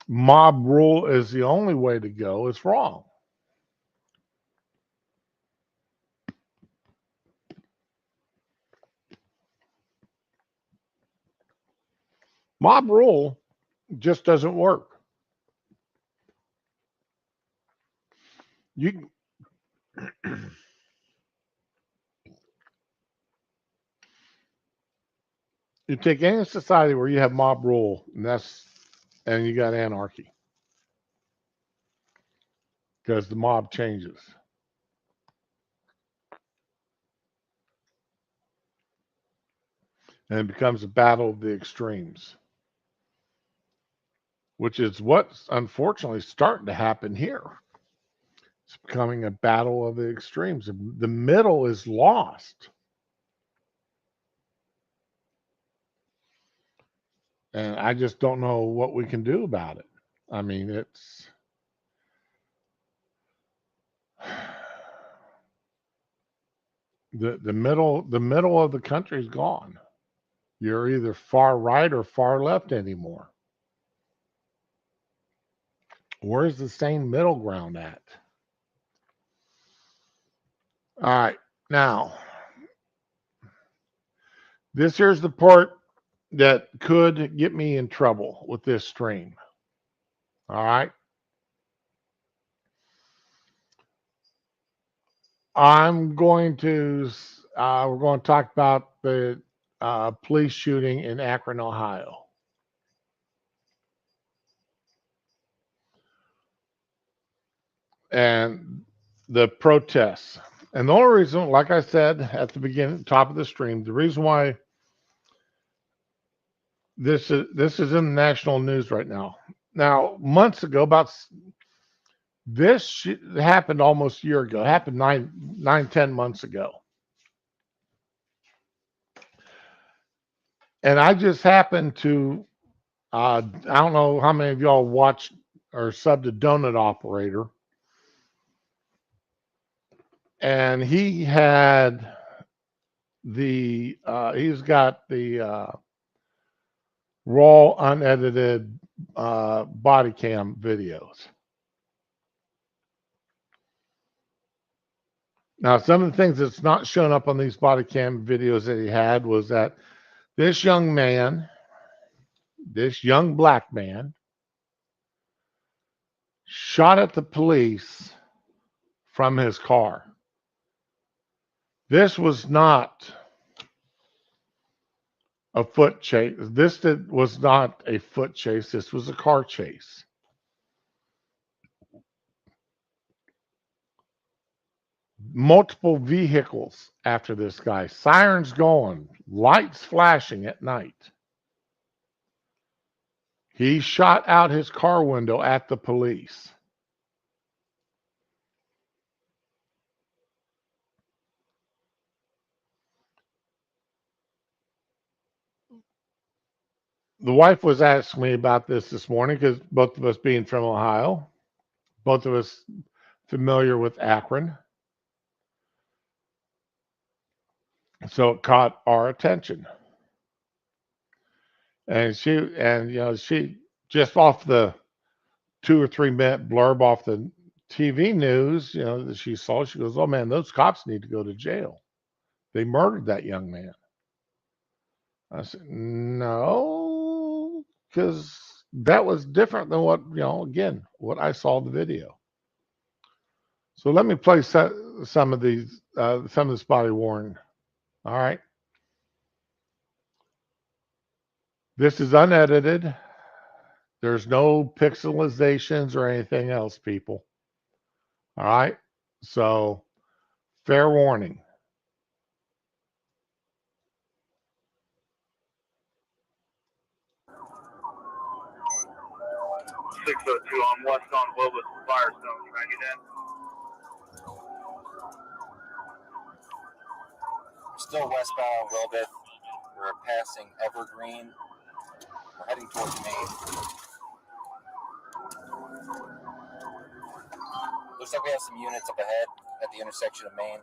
Speaker 1: mob rule is the only way to go is wrong. Mob rule just doesn't work. You you take any society where you have mob rule, and you got anarchy because the mob changes. and it becomes a battle of the extremes, which is what's unfortunately starting to happen here. It's becoming a battle of the extremes. The middle is lost. And I just don't know what we can do about it. I mean, it's the middle of the country is gone. You're either far right or far left anymore. Where's the same middle ground at? All right. Now, this here's the part that could get me in trouble with this stream. All right. We're going to talk about the police shooting in Akron, Ohio. And the protests. And the only reason, like I said at the beginning, top of the stream, the reason why this is in the national news right now. Now, months ago, happened almost a year ago. It happened 10 months ago. And I just happened to, I don't know how many of y'all watched or subbed a Donut Operator. And he's got the raw, unedited body cam videos. Now, some of the things that's not shown up on these body cam videos that he had was that this young man, this young black man, shot at the police from his car. This was not a foot chase. Was not a foot chase. This was a car chase. Multiple vehicles after this guy, sirens going, lights flashing at night. He shot out his car window at the police. The wife was asking me about this morning because both of us being from Ohio, both of us familiar with Akron. So it caught our attention. And she just off the 2 or 3 minute blurb off the TV news, that she saw, she goes, "Oh man, those cops need to go to jail. They murdered that young man." I said, "No, because that was different than what I saw in the video." So let me play some of this body worn. All right. This is unedited. There's no pixelizations or anything else, people. All right. So fair warning.
Speaker 7: 602 on West on Willis Firestone. Can I get in?
Speaker 8: Still westbound a little bit. We're passing Evergreen. We're heading towards Maine. Looks like we have some units up ahead at the intersection of Maine.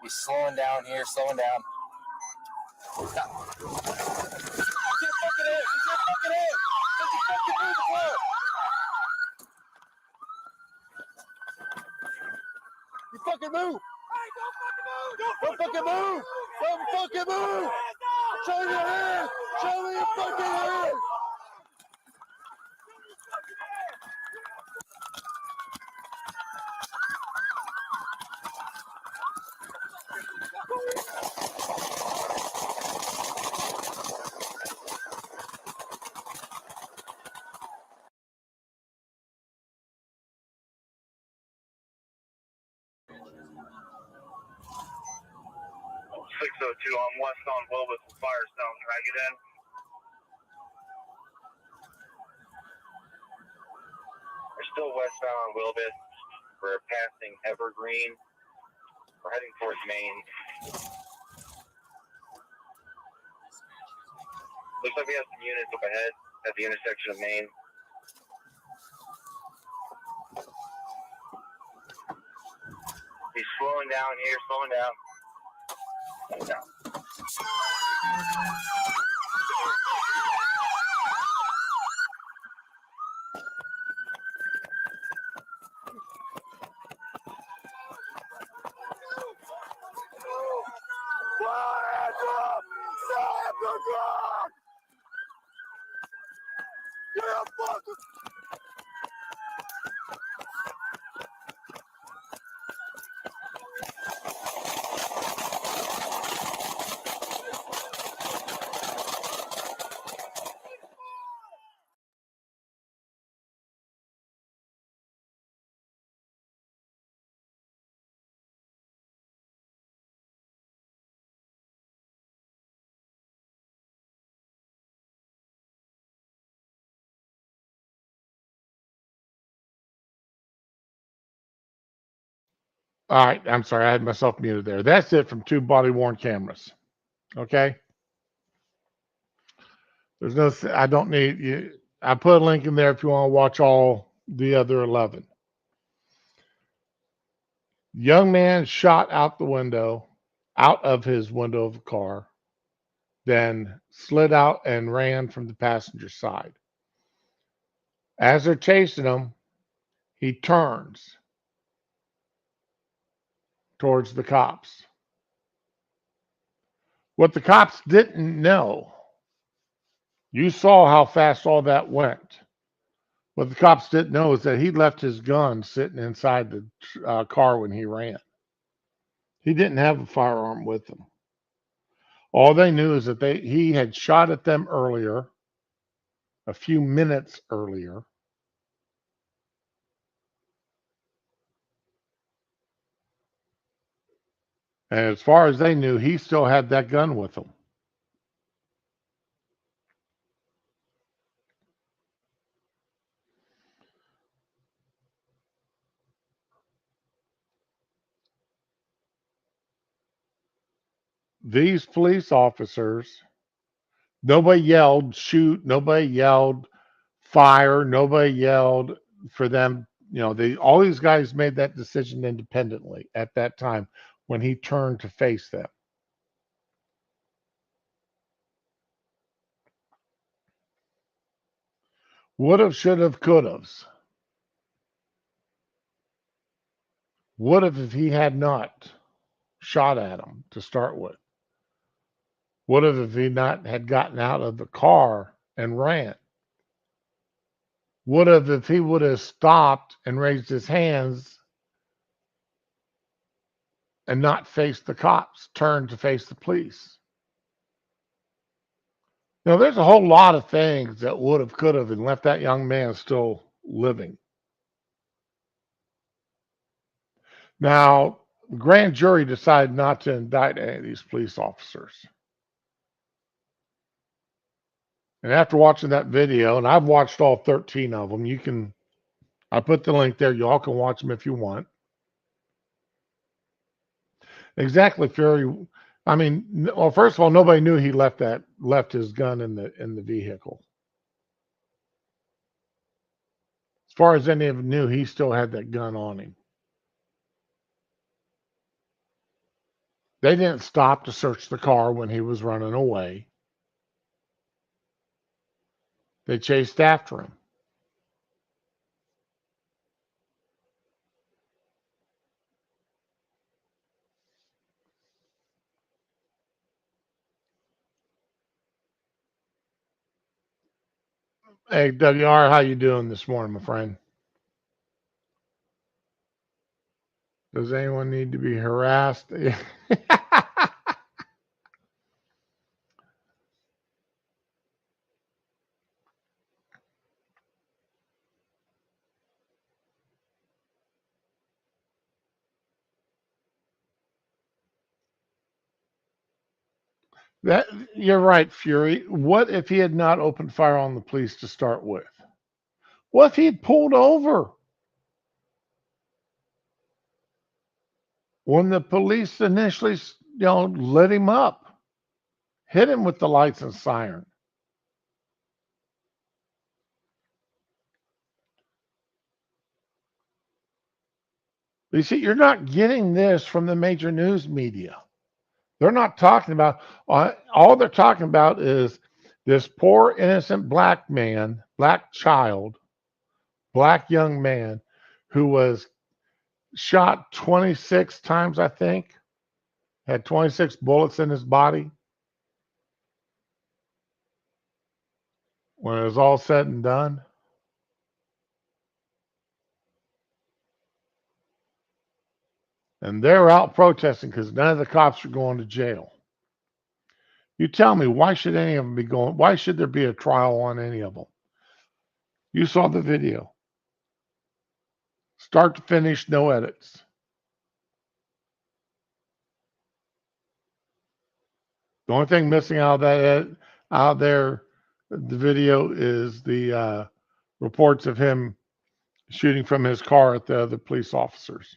Speaker 8: He's slowing down here, slowing down. Stop. He's your fucking head! He's your fucking head! Does he fucking move the floor? You fucking move! Hey, don't fucking move! Don't fucking move! Show me your hand! Show me your fucking hand!
Speaker 7: 602 on West on Wilbus with Firestone. Can I get in? We're still westbound on Wilbus. We're passing Evergreen. We're heading towards Maine. Looks like we have some units up ahead at the intersection of Maine. He's slowing down here, slowing down. Slowing down.
Speaker 1: All right, I'm sorry, I had myself muted there. That's it from two body worn cameras. Okay. There's no, I don't need you. I put a link in there if you want to watch all the other 11. Young man shot out the window, out of his window of the car, then slid out and ran from the passenger side. As they're chasing him, he turns towards the cops. What the cops didn't know, you saw how fast all that went. What the cops didn't know is that he left his gun sitting inside the car when he ran. He didn't have a firearm with him. All they knew is that he had shot at them earlier, a few minutes earlier. And as far as they knew, he still had that gun with him. These police officers, nobody yelled shoot, nobody yelled fire, nobody yelled for them. All these guys made that decision independently at that time when he turned to face them. Would have, should have, could have. Would have if he had not shot at him to start with. Would have if he not had gotten out of the car and ran. Would have if he would have stopped and raised his hands and not faced the cops, turned to face the police. There's a whole lot of things that would have, could have, and left that young man still living. Now, the grand jury decided not to indict any of these police officers. And after watching that video, and I've watched all 13 of them, I put the link there. Y'all can watch them if you want. Exactly, Fury. I mean, well, first of all, nobody knew he left his gun in the vehicle. As far as any of them knew, he still had that gun on him. They didn't stop to search the car when he was running away. They chased after him. Hey, WR, how you doing this morning, my friend? Does anyone need to be harassed? That you're right, Fury. What if he had not opened fire on the police to start with? What if he had pulled over when the police initially, lit him up, hit him with the lights and siren? You see, you're not getting this from the major news media. They're not talking about, all they're talking about is this poor, innocent black man, black child, black young man who was shot 26 times, I think, had 26 bullets in his body. When it was all said and done, and they're out protesting because none of the cops are going to jail. You tell me, why should any of them be going? Why should there be a trial on any of them? You saw the video, start to finish, no edits. The only thing missing out of out there, the video is the reports of him shooting from his car at the other police officers.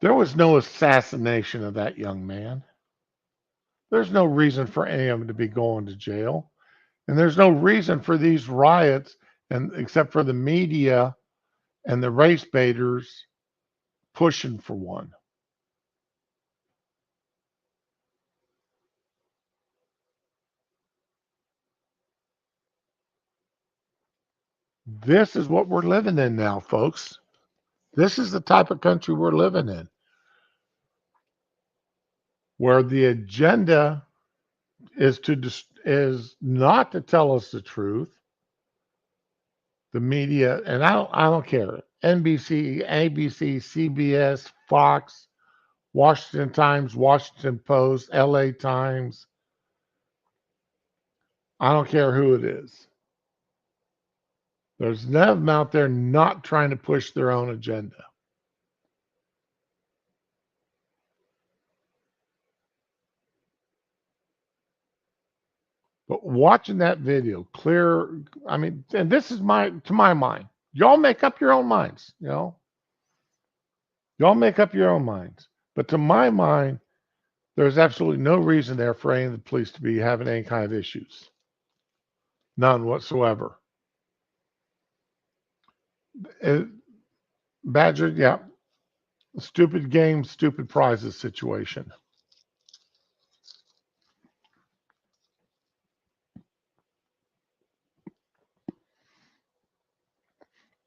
Speaker 1: There was no assassination of that young man. There's no reason for any of them to be going to jail. And there's no reason for these riots, and except for the media and the race baiters pushing for one. This is what we're living in now, folks. This is the type of country we're living in, where the agenda is not to tell us the truth. The media, and I don't care. NBC, ABC, CBS, Fox, Washington Times, Washington Post, LA Times. I don't care who it is. There's none of them out there not trying to push their own agenda. But watching that video, clear, I mean, and this is to my mind. Y'all make up your own minds, Y'all make up your own minds. But to my mind, there's absolutely no reason there for any of the police to be having any kind of issues. None whatsoever. Badger, yeah. Stupid game, stupid prizes situation.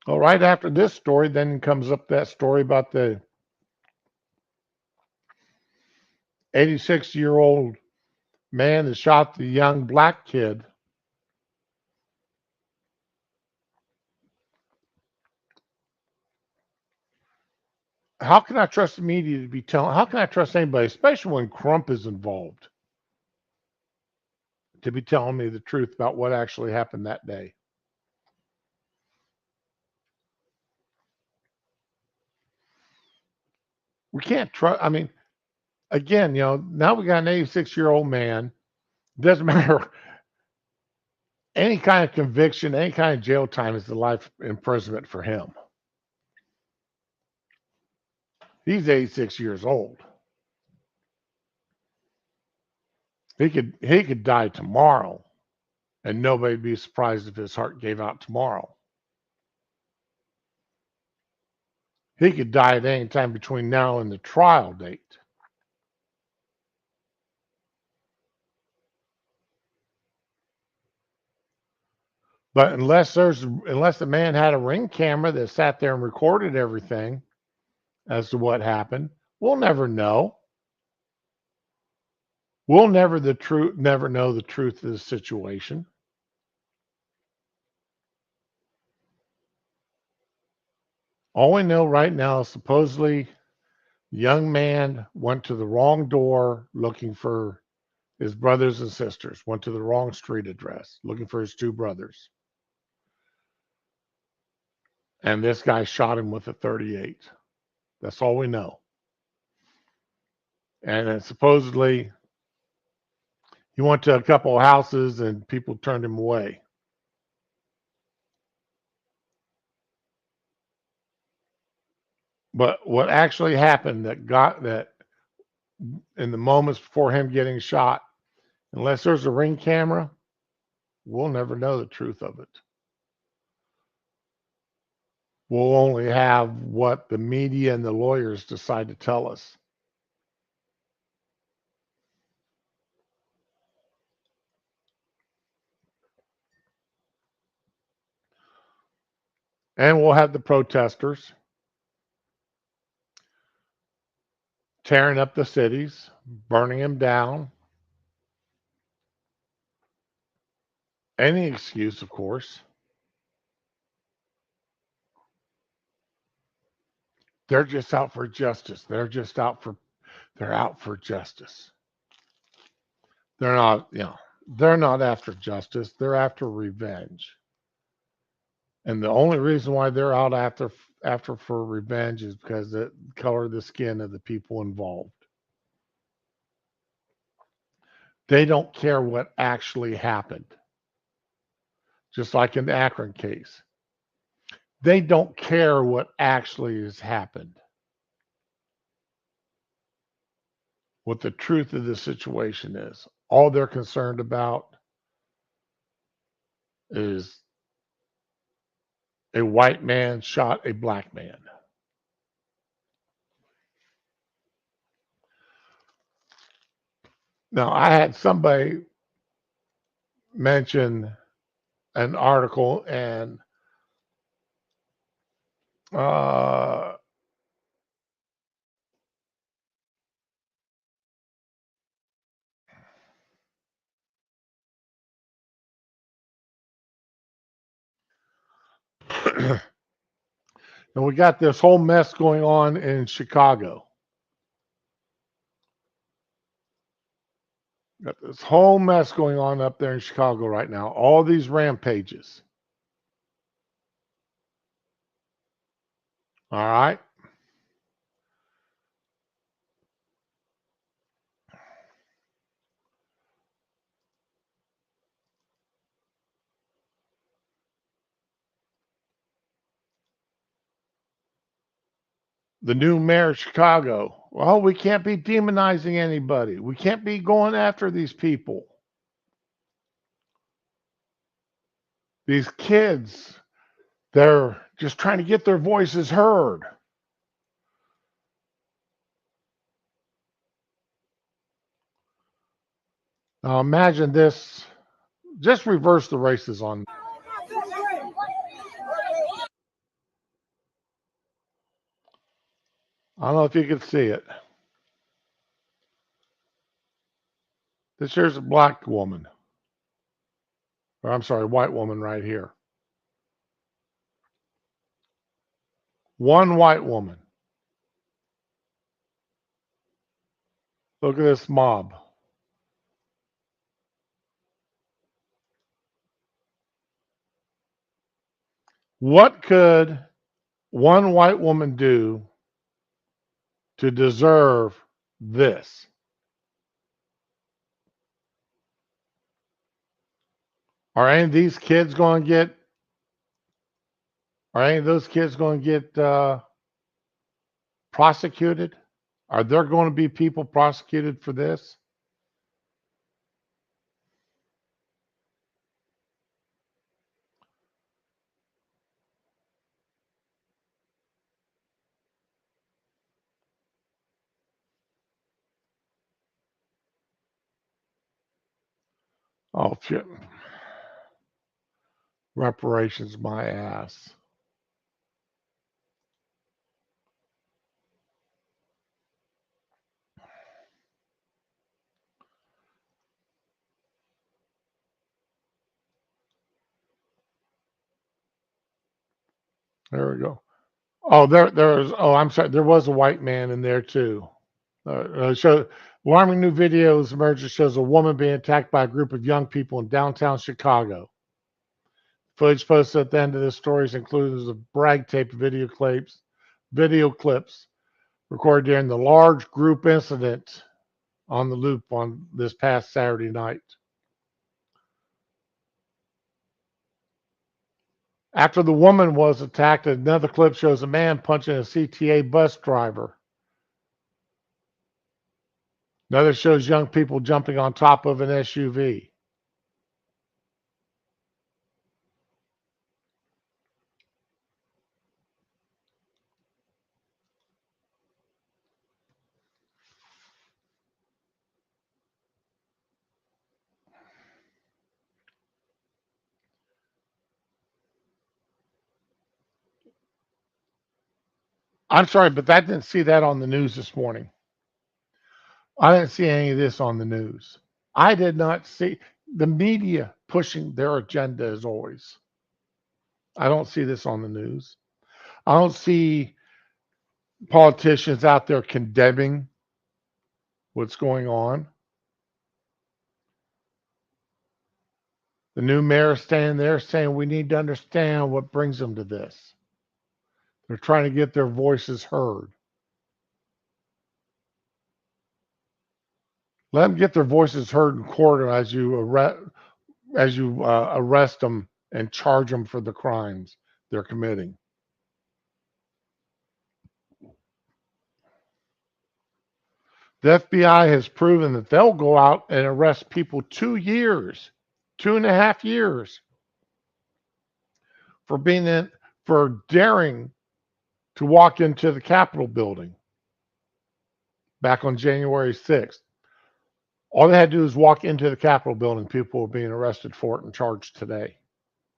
Speaker 1: Well, right after this story, then comes up that story about the 86-year-old man that shot the young black kid. How can I trust the media to be telling? How can I trust anybody, especially when Crump is involved, to be telling me the truth about what actually happened that day? We can't trust. I mean, again, now we got an 86-year-old man. Doesn't matter. Any kind of conviction, any kind of jail time is the life imprisonment for him. He's 86 years old. He could die tomorrow, and nobody'd be surprised if his heart gave out tomorrow. He could die at any time between now and the trial date. But unless the man had a ring camera that sat there and recorded everything as to what happened, we'll never know. We'll never know the truth of the situation. All we know right now is supposedly the young man went to the wrong door looking for his brothers and sisters, went to the wrong street address looking for his two brothers. And this guy shot him with a 38. That's all we know. And then supposedly he went to a couple of houses and people turned him away. But what actually happened that got that in the moments before him getting shot, unless there's a ring camera, we'll never know the truth of it. We'll only have what the media and the lawyers decide to tell us. And we'll have the protesters tearing up the cities, burning them down. Any excuse, of course. They're just out for justice. They're out for justice. They're not, they're not after justice. They're after revenge. And the only reason why they're out after for revenge is because of the color of the skin of the people involved. They don't care what actually happened. Just like in the Akron case. They don't care what actually has happened. What the truth of the situation is. All they're concerned about is a white man shot a black man. Now, I had somebody mention an article and uh, and we got this whole mess going on in Chicago. Got this whole mess going on up there in Chicago right now. All these rampages. All right. The new mayor of Chicago. Well, we can't be demonizing anybody. We can't be going after these people. These kids, they're just trying to get their voices heard. Now imagine this. Just reverse the races on. I don't know if you can see it. This here's a black woman. Or I'm sorry, white woman right here. One white woman. Look at this mob. What could one white woman do to deserve this? Are any of these kids going to get? Are any of those kids going to get prosecuted? Are there going to be people prosecuted for this? Oh, shit. Reparations, my ass. There we go. Oh, there's. Oh, I'm sorry. There was a white man in there too. Alarming new videos emerges shows a woman being attacked by a group of young people in downtown Chicago. Footage posted at the end of the stories includes a brag tape video clips recorded during the large group incident on the loop on this past Saturday night. After the woman was attacked, another clip shows a man punching a CTA bus driver. Another shows young people jumping on top of an SUV. I'm sorry, but I didn't see that on the news this morning. I didn't see any of this on the news. I did not see the media pushing their agenda as always. I don't see this on the news. I don't see politicians out there condemning what's going on. The new mayor standing there saying we need to understand what brings them to this. They're trying to get their voices heard. Let them get their voices heard in court as you arrest them and charge them for the crimes they're committing. The FBI has proven that they'll go out and arrest people 2 years, 2.5 years for daring to walk into the Capitol building back on January 6th. All they had to do is walk into the Capitol building. People were being arrested for it and charged today.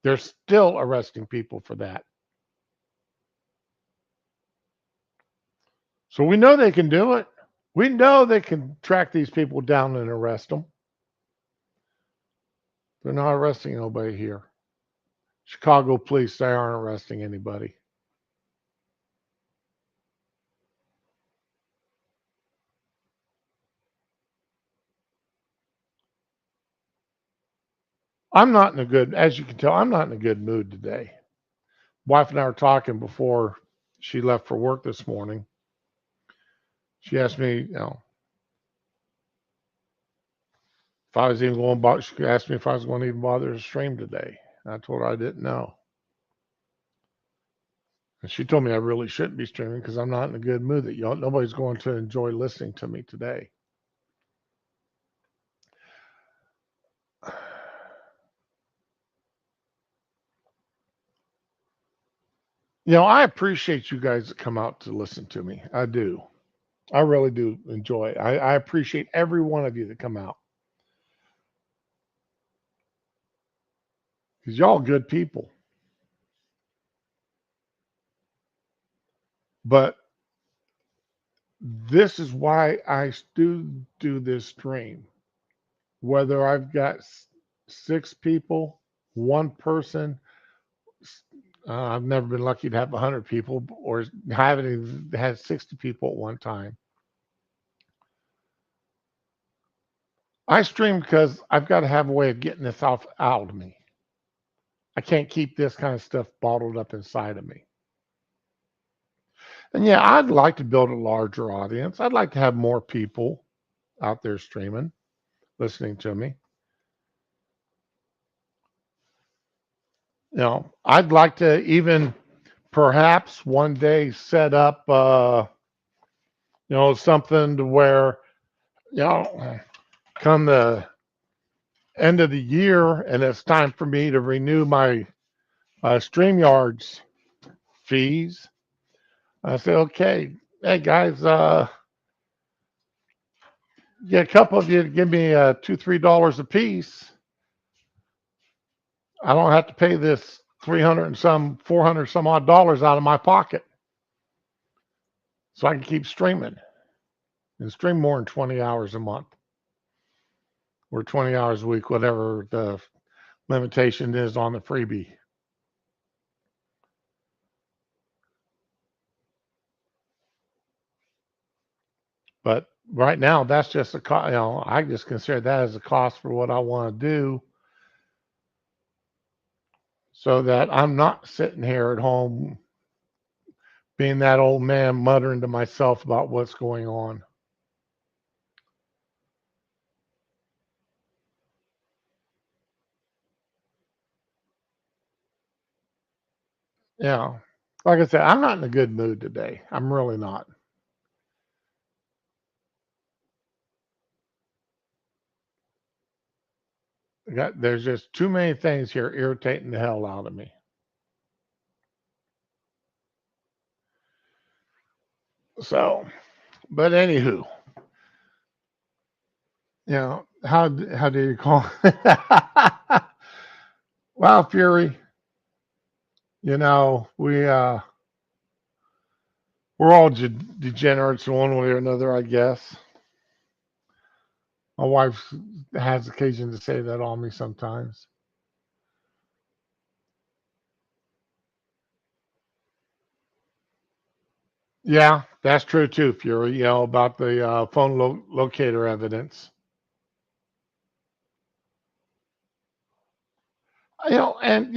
Speaker 1: They're still arresting people for that. So we know they can do it. We know they can track these people down and arrest them. They're not arresting nobody here. Chicago police, they aren't arresting anybody. I'm not in a good, as you can tell, I'm not in a good mood today. Wife and I were talking before she left for work this morning. She asked me, if I was even going, she asked me if I was going to even bother to stream today. I told her I didn't know. And she told me I really shouldn't be streaming because I'm not in a good mood. That nobody's going to enjoy listening to me today. I appreciate you guys that come out to listen to me. I do. I really do enjoy it. I appreciate every one of you that come out. Because y'all good people. But this is why I do this stream. Whether I've got 6 people, 1 person, I've never been lucky to have 100 people, or haven't even had 60 people at one time. I stream because I've got to have a way of getting this out of me. I can't keep this kind of stuff bottled up inside of me. And yeah, I'd like to build a larger audience. I'd like to have more people out there streaming, listening to me. I'd like to even perhaps one day set up, something to where, come the end of the year and it's time for me to renew my StreamYard's fees. I say, okay, hey guys, get a couple of you to give me $2, $3 a piece. I don't have to pay this 300 and some, 400 some odd dollars out of my pocket. So I can keep streaming and stream more than 20 hours a month or 20 hours a week, whatever the limitation is on the freebie. But right now, that's just a cost. I just consider that as a cost for what I want to do, so that I'm not sitting here at home being that old man muttering to myself about what's going on. Yeah. Like I said, I'm not in a good mood today. I'm really not. There's just too many things here irritating the hell out of me. So, but anywho, how do you call? Well, Fury, we're all degenerates in one way or another, I guess. My wife has occasion to say that on me sometimes. Yeah, that's true too, Fury. About the phone locator evidence. And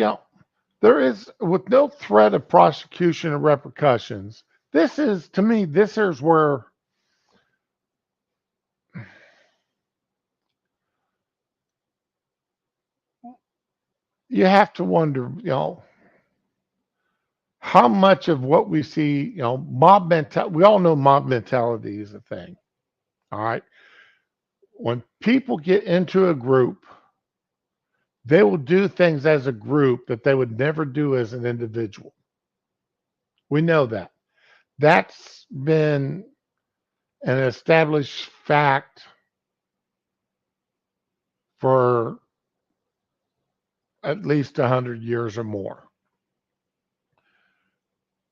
Speaker 1: there is, with no threat of prosecution or repercussions. This is, to me, this is where you have to wonder, how much of what we see, mob mentality. We all know mob mentality is a thing. All right. When people get into a group, they will do things as a group that they would never do as an individual. We know that. That's been an established fact for at least 100 years or more.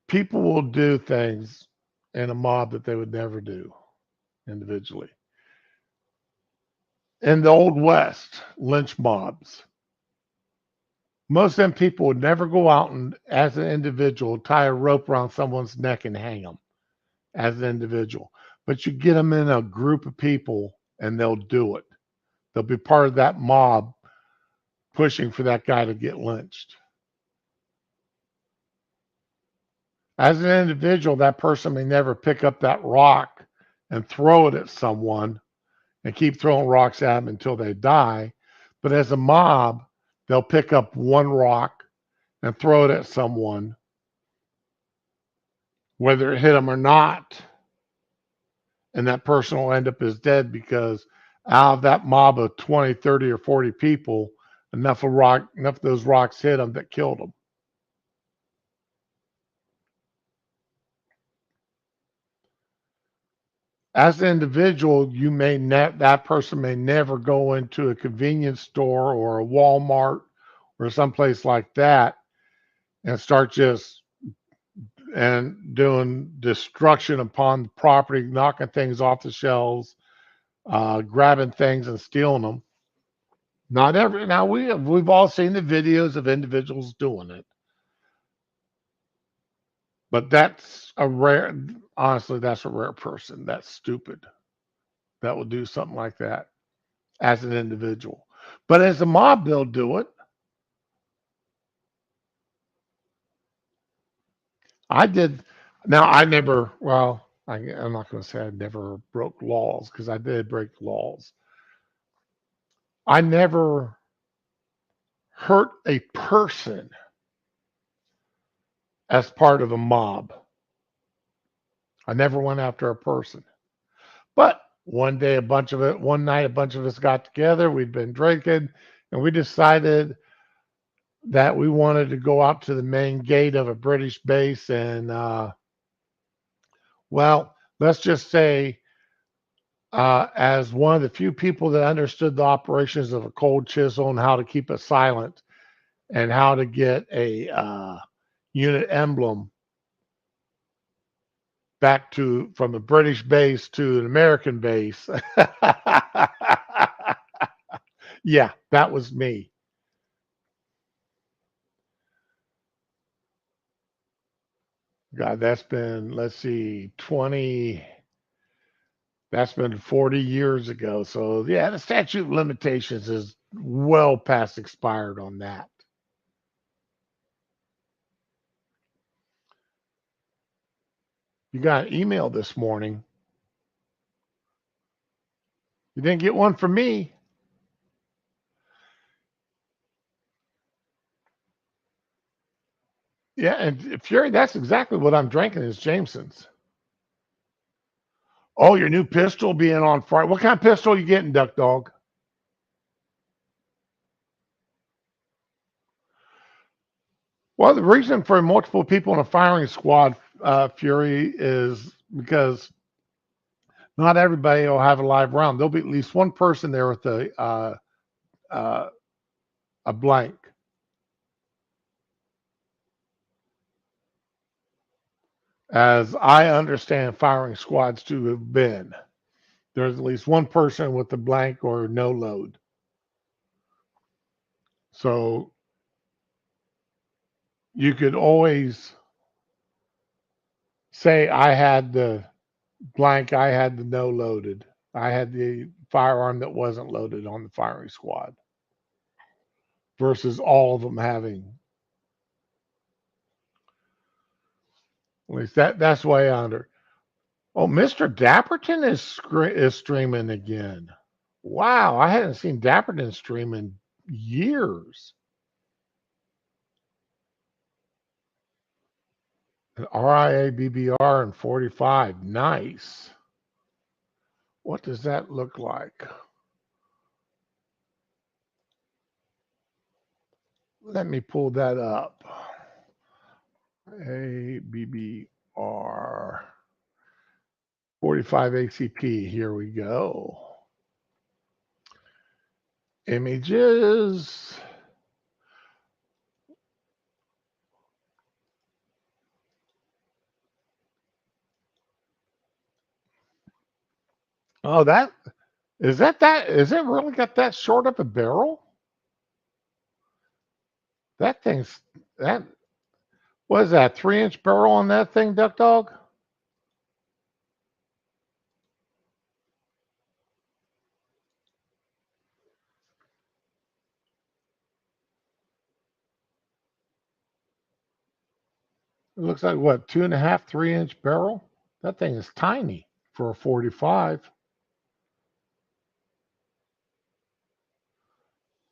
Speaker 1: People will do things in a mob that they would never do individually. In the Old West, lynch mobs, most of them people would never go out and, as an individual, tie a rope around someone's neck and hang them as an individual. But you get them in a group of people and they'll do it. They'll be part of that mob pushing for that guy to get lynched. As an individual, that person may never pick up that rock and throw it at someone and keep throwing rocks at them until they die. But as a mob, they'll pick up one rock and throw it at someone, whether it hit them or not. And that person will end up as dead because out of that mob of 20, 30, or 40 people, enough of those rocks hit them that killed them. As an individual, that person may never go into a convenience store or a Walmart or someplace like that and start just and doing destruction upon the property, knocking things off the shelves, grabbing things and stealing them. Not every now we've all seen the videos of individuals doing it, but that's a rare person. That's stupid. That will do something like that as an individual. But as a mob, they'll do it. I did. Now, I never, well, I'm not going to say I never broke laws because I did break laws. I never hurt a person as part of a mob. I never went after a person. But one night, a bunch of us got together. We'd been drinking, and we decided that we wanted to go out to the main gate of a British base. And, well, let's just say, as one of the few people that understood the operations of a cold chisel and how to keep it silent and how to get a unit emblem back to from a British base to an American base. Yeah, that was me. God, that's been, let's see, that's been 40 years ago. So, yeah, the statute of limitations is well past expired on that. You got an email this morning. You didn't get one from me. Yeah, and Fury, that's exactly what I'm drinking is Jameson's. Oh, your new pistol being on fire. What kind of pistol you getting, Duck Dog? Well, the reason for multiple people in a firing squad, Fury, is because not everybody will have a live round. There'll be at least one person there with uh, a blank. As I understand firing squads to have been, there's at least one person with a blank or no load. So you could always say, I had the blank, I had the no loaded, I had the firearm that wasn't loaded on the firing squad versus all of them having. At least that's the way I under. Oh, Mr. Dapperton is streaming again. Wow, I hadn't seen Dapperton stream in years. An RIABBR and 45. Nice. What does that look like? Let me pull that up. ABBR 45 ACP. Here we go. Images. Oh, that is that is it really got that short of a barrel? That thing's that what is that 3-inch barrel on that thing, Duck Dog? It looks like what 2.5, 3-inch barrel? That thing is tiny for a 45.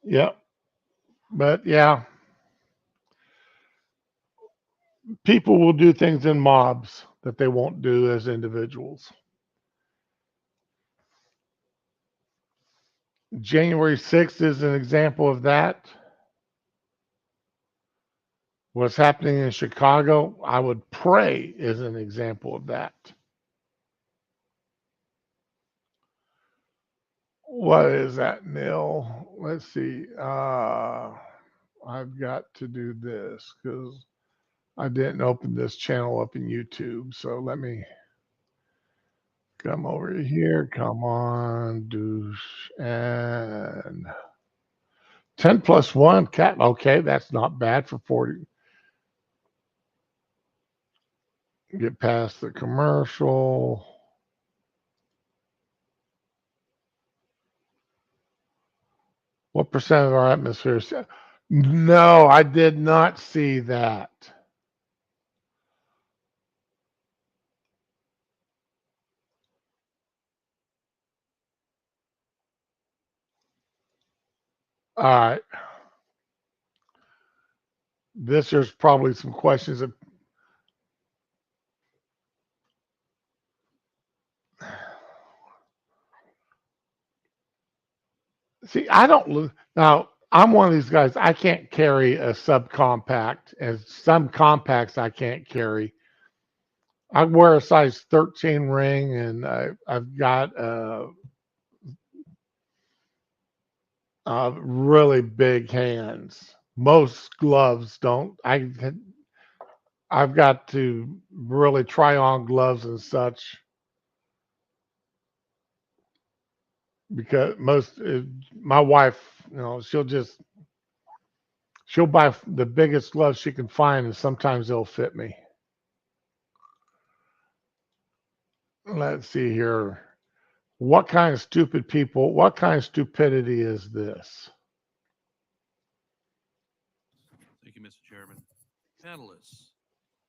Speaker 1: Yep. But yeah, people will do things in mobs that they won't do as individuals. January 6th is an example of that. What's happening in Chicago, I would pray, is an example of that. What is that, Neil? Let's see. I've got to do this because I didn't open this channel up in YouTube. So let me come over here. Come on, douche. And 10 plus 1 cat. Okay, that's not bad for 40. Get past the commercial. What percent of our atmosphere is? No, I did not see that. All right. This is probably some questions that see. I don't now. I'm one of these guys. I can't carry a subcompact, and some compacts I can't carry. I wear a size 13 ring, and I've got really big hands. Most gloves don't. I've got to really try on gloves and such because my wife, she'll buy the biggest gloves she can find, and sometimes they'll fit me. Let's see here. What kind of stupidity is this?
Speaker 9: Thank you, Mr. Chairman. Panelists,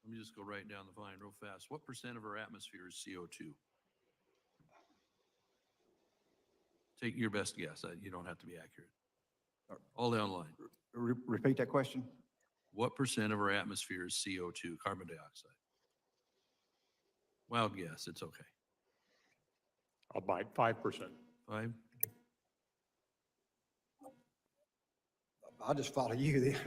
Speaker 9: let me just go right down the line real fast. What percent of our atmosphere is CO2? Take your best guess. You don't have to be accurate. All down the line.
Speaker 10: Repeat that question.
Speaker 9: What percent of our atmosphere is CO2, carbon dioxide? Wild guess, it's okay.
Speaker 10: I'll bite 5%.
Speaker 9: 5?
Speaker 11: I'll just follow you then.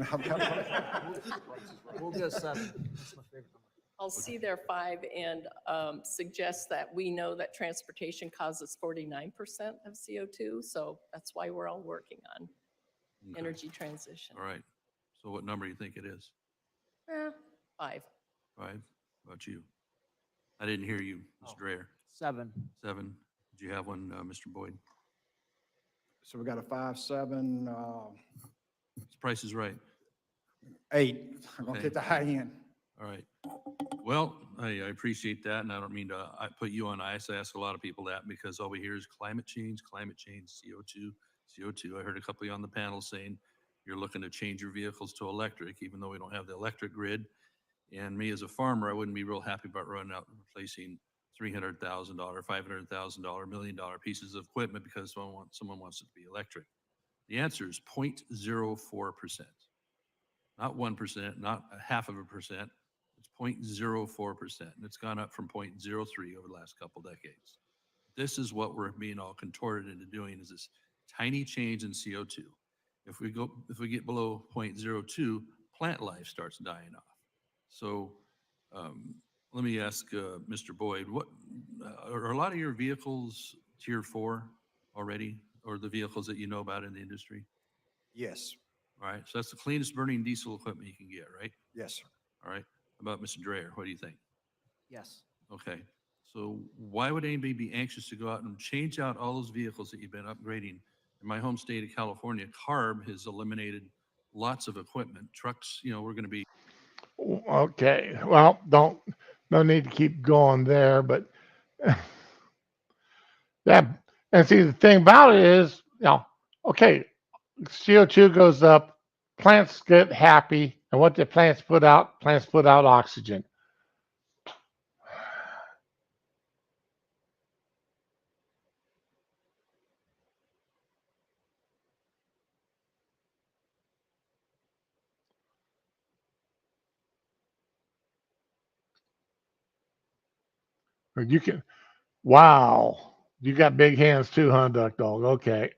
Speaker 8: We'll go 7. That's my favorite number.
Speaker 12: I'll see their 5 and suggest that we know that transportation causes 49% of CO2. So that's why we're all working on
Speaker 9: Okay.
Speaker 12: energy transition.
Speaker 9: All right. So what number do you think it is?
Speaker 12: 5.
Speaker 9: 5? How about you? I didn't hear you, Mr. Dreyer.
Speaker 8: 7.
Speaker 9: 7. Did you have one, Mr. Boyd?
Speaker 11: So we got a 5, 7,
Speaker 9: This Price is Right.
Speaker 11: 8. I'm gonna
Speaker 9: Okay.
Speaker 11: get the high end.
Speaker 9: All right. Well, I appreciate that, and I don't mean to put you on ice. I ask a lot of people that because all we hear is climate change, CO2, CO2. I heard a couple of you on the panel saying you're looking to change your vehicles to electric, even though we don't have the electric grid. And me as a farmer, I wouldn't be real happy about running out and replacing $300,000, $500,000, $1 million pieces of equipment because someone wants it to be electric. The answer is 0.04%. Not 1%, not a half of a percent. It's 0.04%, and it's gone up from 0.03 over the last couple decades. This is what we're being all contorted into doing, is this tiny change in CO2. If we get below 0.02, plant life starts dying off. So let me ask Mr. Boyd, what are a lot of your vehicles Tier 4 already, or the vehicles that you know about in the industry?
Speaker 11: Yes,
Speaker 9: All right, so that's the cleanest burning diesel equipment you can get, right?
Speaker 11: yes, sir.
Speaker 9: All right. How about Mr. Dreyer? What do you think?
Speaker 8: Yes.
Speaker 9: Okay. So why would anybody be anxious to go out and change out all those vehicles that you've been upgrading? In my home state of California, CARB has eliminated lots of equipment. Trucks, we're going to be.
Speaker 1: Okay. Well, no need to keep going there, but that, and see, the thing about it is, okay, CO2 goes up, plants get happy, and what the plants put out? Plants put out oxygen. Or you can, wow, you got big hands too, huh, Duck Dog? Okay.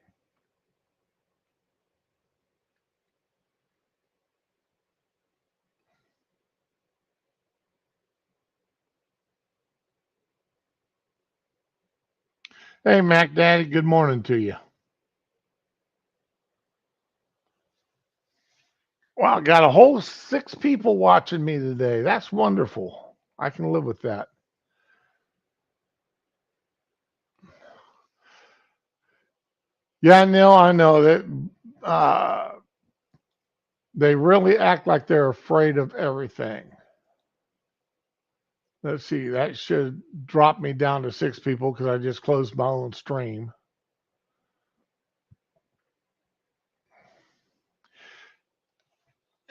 Speaker 1: Hey, Mac Daddy, good morning to you. Wow, got a whole 6 people watching me today. That's wonderful. I can live with that. Yeah, Neil, I know that they really act like they're afraid of everything. Let's see, that should drop me down to 6 people because I just closed my own stream.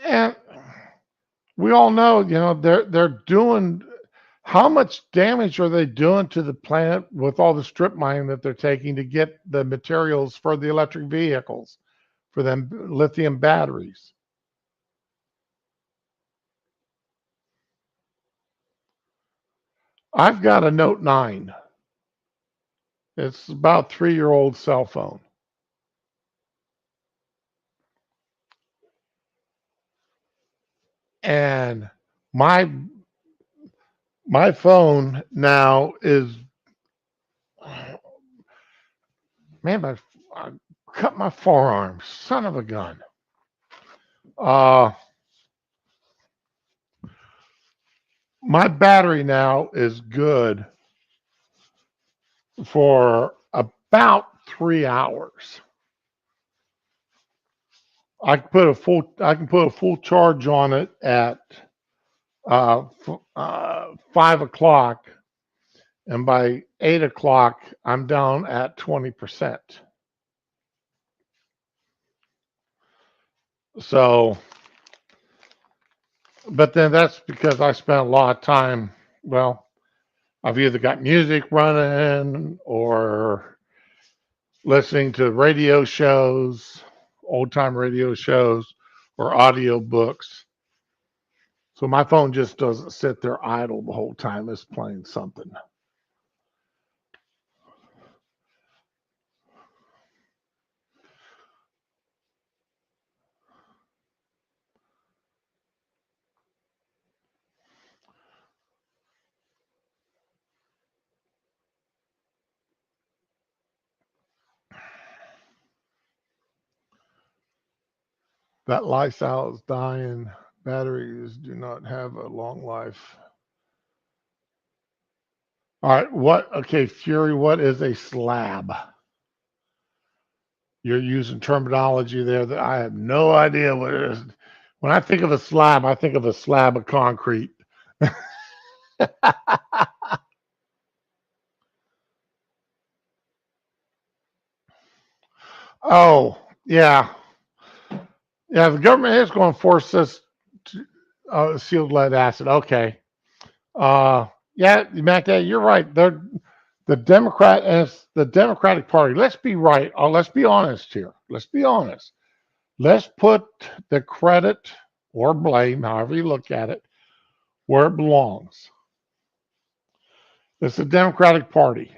Speaker 1: And we all know, they're doing, how much damage are they doing to the planet with all the strip mining that they're taking to get the materials for the electric vehicles, for them lithium batteries? I've got a Note 9. It's about 3-year-old cell phone. And my phone now is, man, I cut my forearm, son of a gun. My battery now is good for about 3 hours. I can put a full charge on it at 5 o'clock, and by 8 o'clock I'm down at 20%. So, but then that's because I spent a lot of time. Well, I've either got music running or listening to radio shows, old time radio shows, or audio books. So my phone just doesn't sit there idle the whole time it's playing something. That lifestyle is dying. Batteries do not have a long life. All right, okay, Fury, what is a slab? You're using terminology there that I have no idea what it is. When I think of a slab, I think of a slab of concrete. Oh, yeah. Yeah, the government is going to force us to sealed lead acid. Okay. Yeah, Mac, you're right. They're the Democrat and it's the Democratic Party. Let's be right. Let's be honest here. Let's be honest. Let's put the credit or blame, however you look at it, where it belongs. It's the Democratic Party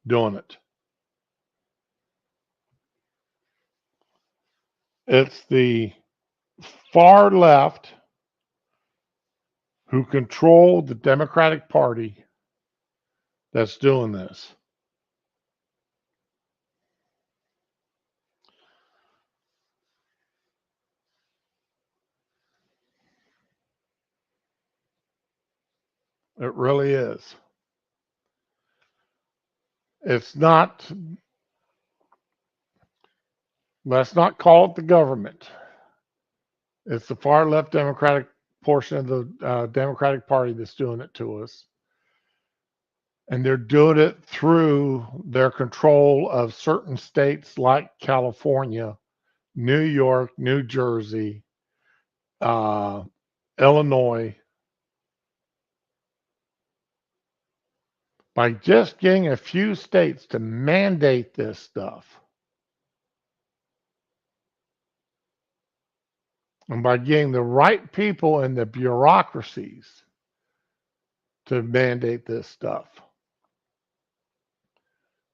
Speaker 1: doing it. It's the far left who control the Democratic Party that's doing this. It really is. It's not, let's not call it the government. It's the far left Democratic portion of the Democratic Party that's doing it to us. And they're doing it through their control of certain states like California, New York, New Jersey, Illinois, by just getting a few states to mandate this stuff. And by getting the right people in the bureaucracies to mandate this stuff.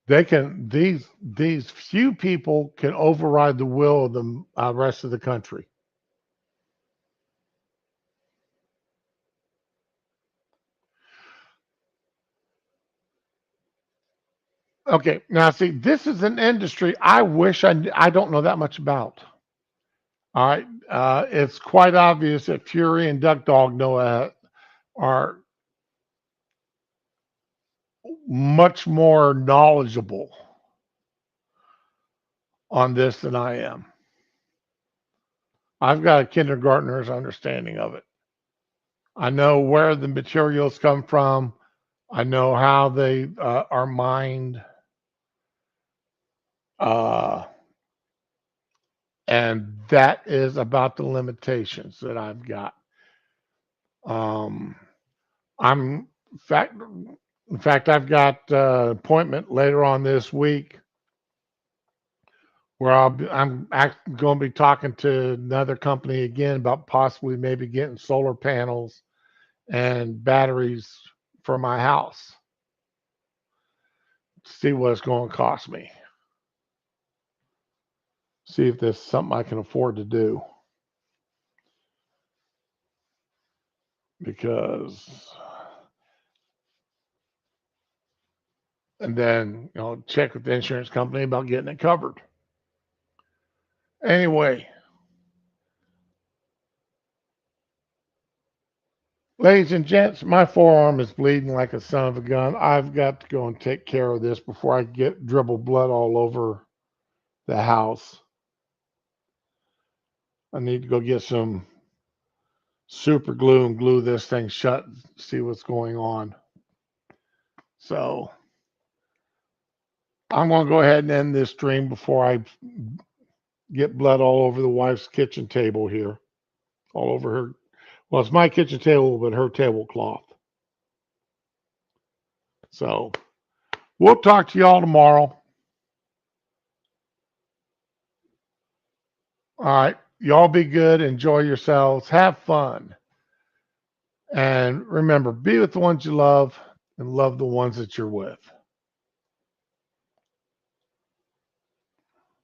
Speaker 1: They can these few people can override the will of the rest of the country. Okay, now see, this is an industry I wish I don't know that much about. All right, it's quite obvious that Fury and Duck Dog know are much more knowledgeable on this than I am. I've got a kindergartner's understanding of it. I know where the materials come from. I know how they are mined. And that is about the limitations that I've got. I'm in fact, I've got an appointment later on this week where I'm going to be talking to another company again about possibly maybe getting solar panels and batteries for my house. See what it's going to cost me. See if this is something I can afford to do. Because, and then, check with the insurance company about getting it covered. Anyway, ladies and gents, my forearm is bleeding like a son of a gun. I've got to go and take care of this before I get dribble blood all over the house. I need to go get some super glue and glue this thing shut and see what's going on. So I'm going to go ahead and end this stream before I get blood all over the wife's kitchen table here. All over her. Well, it's my kitchen table, but her tablecloth. So we'll talk to y'all tomorrow. All right. Y'all be good. Enjoy yourselves. Have fun. And remember, be with the ones you love and love the ones that you're with.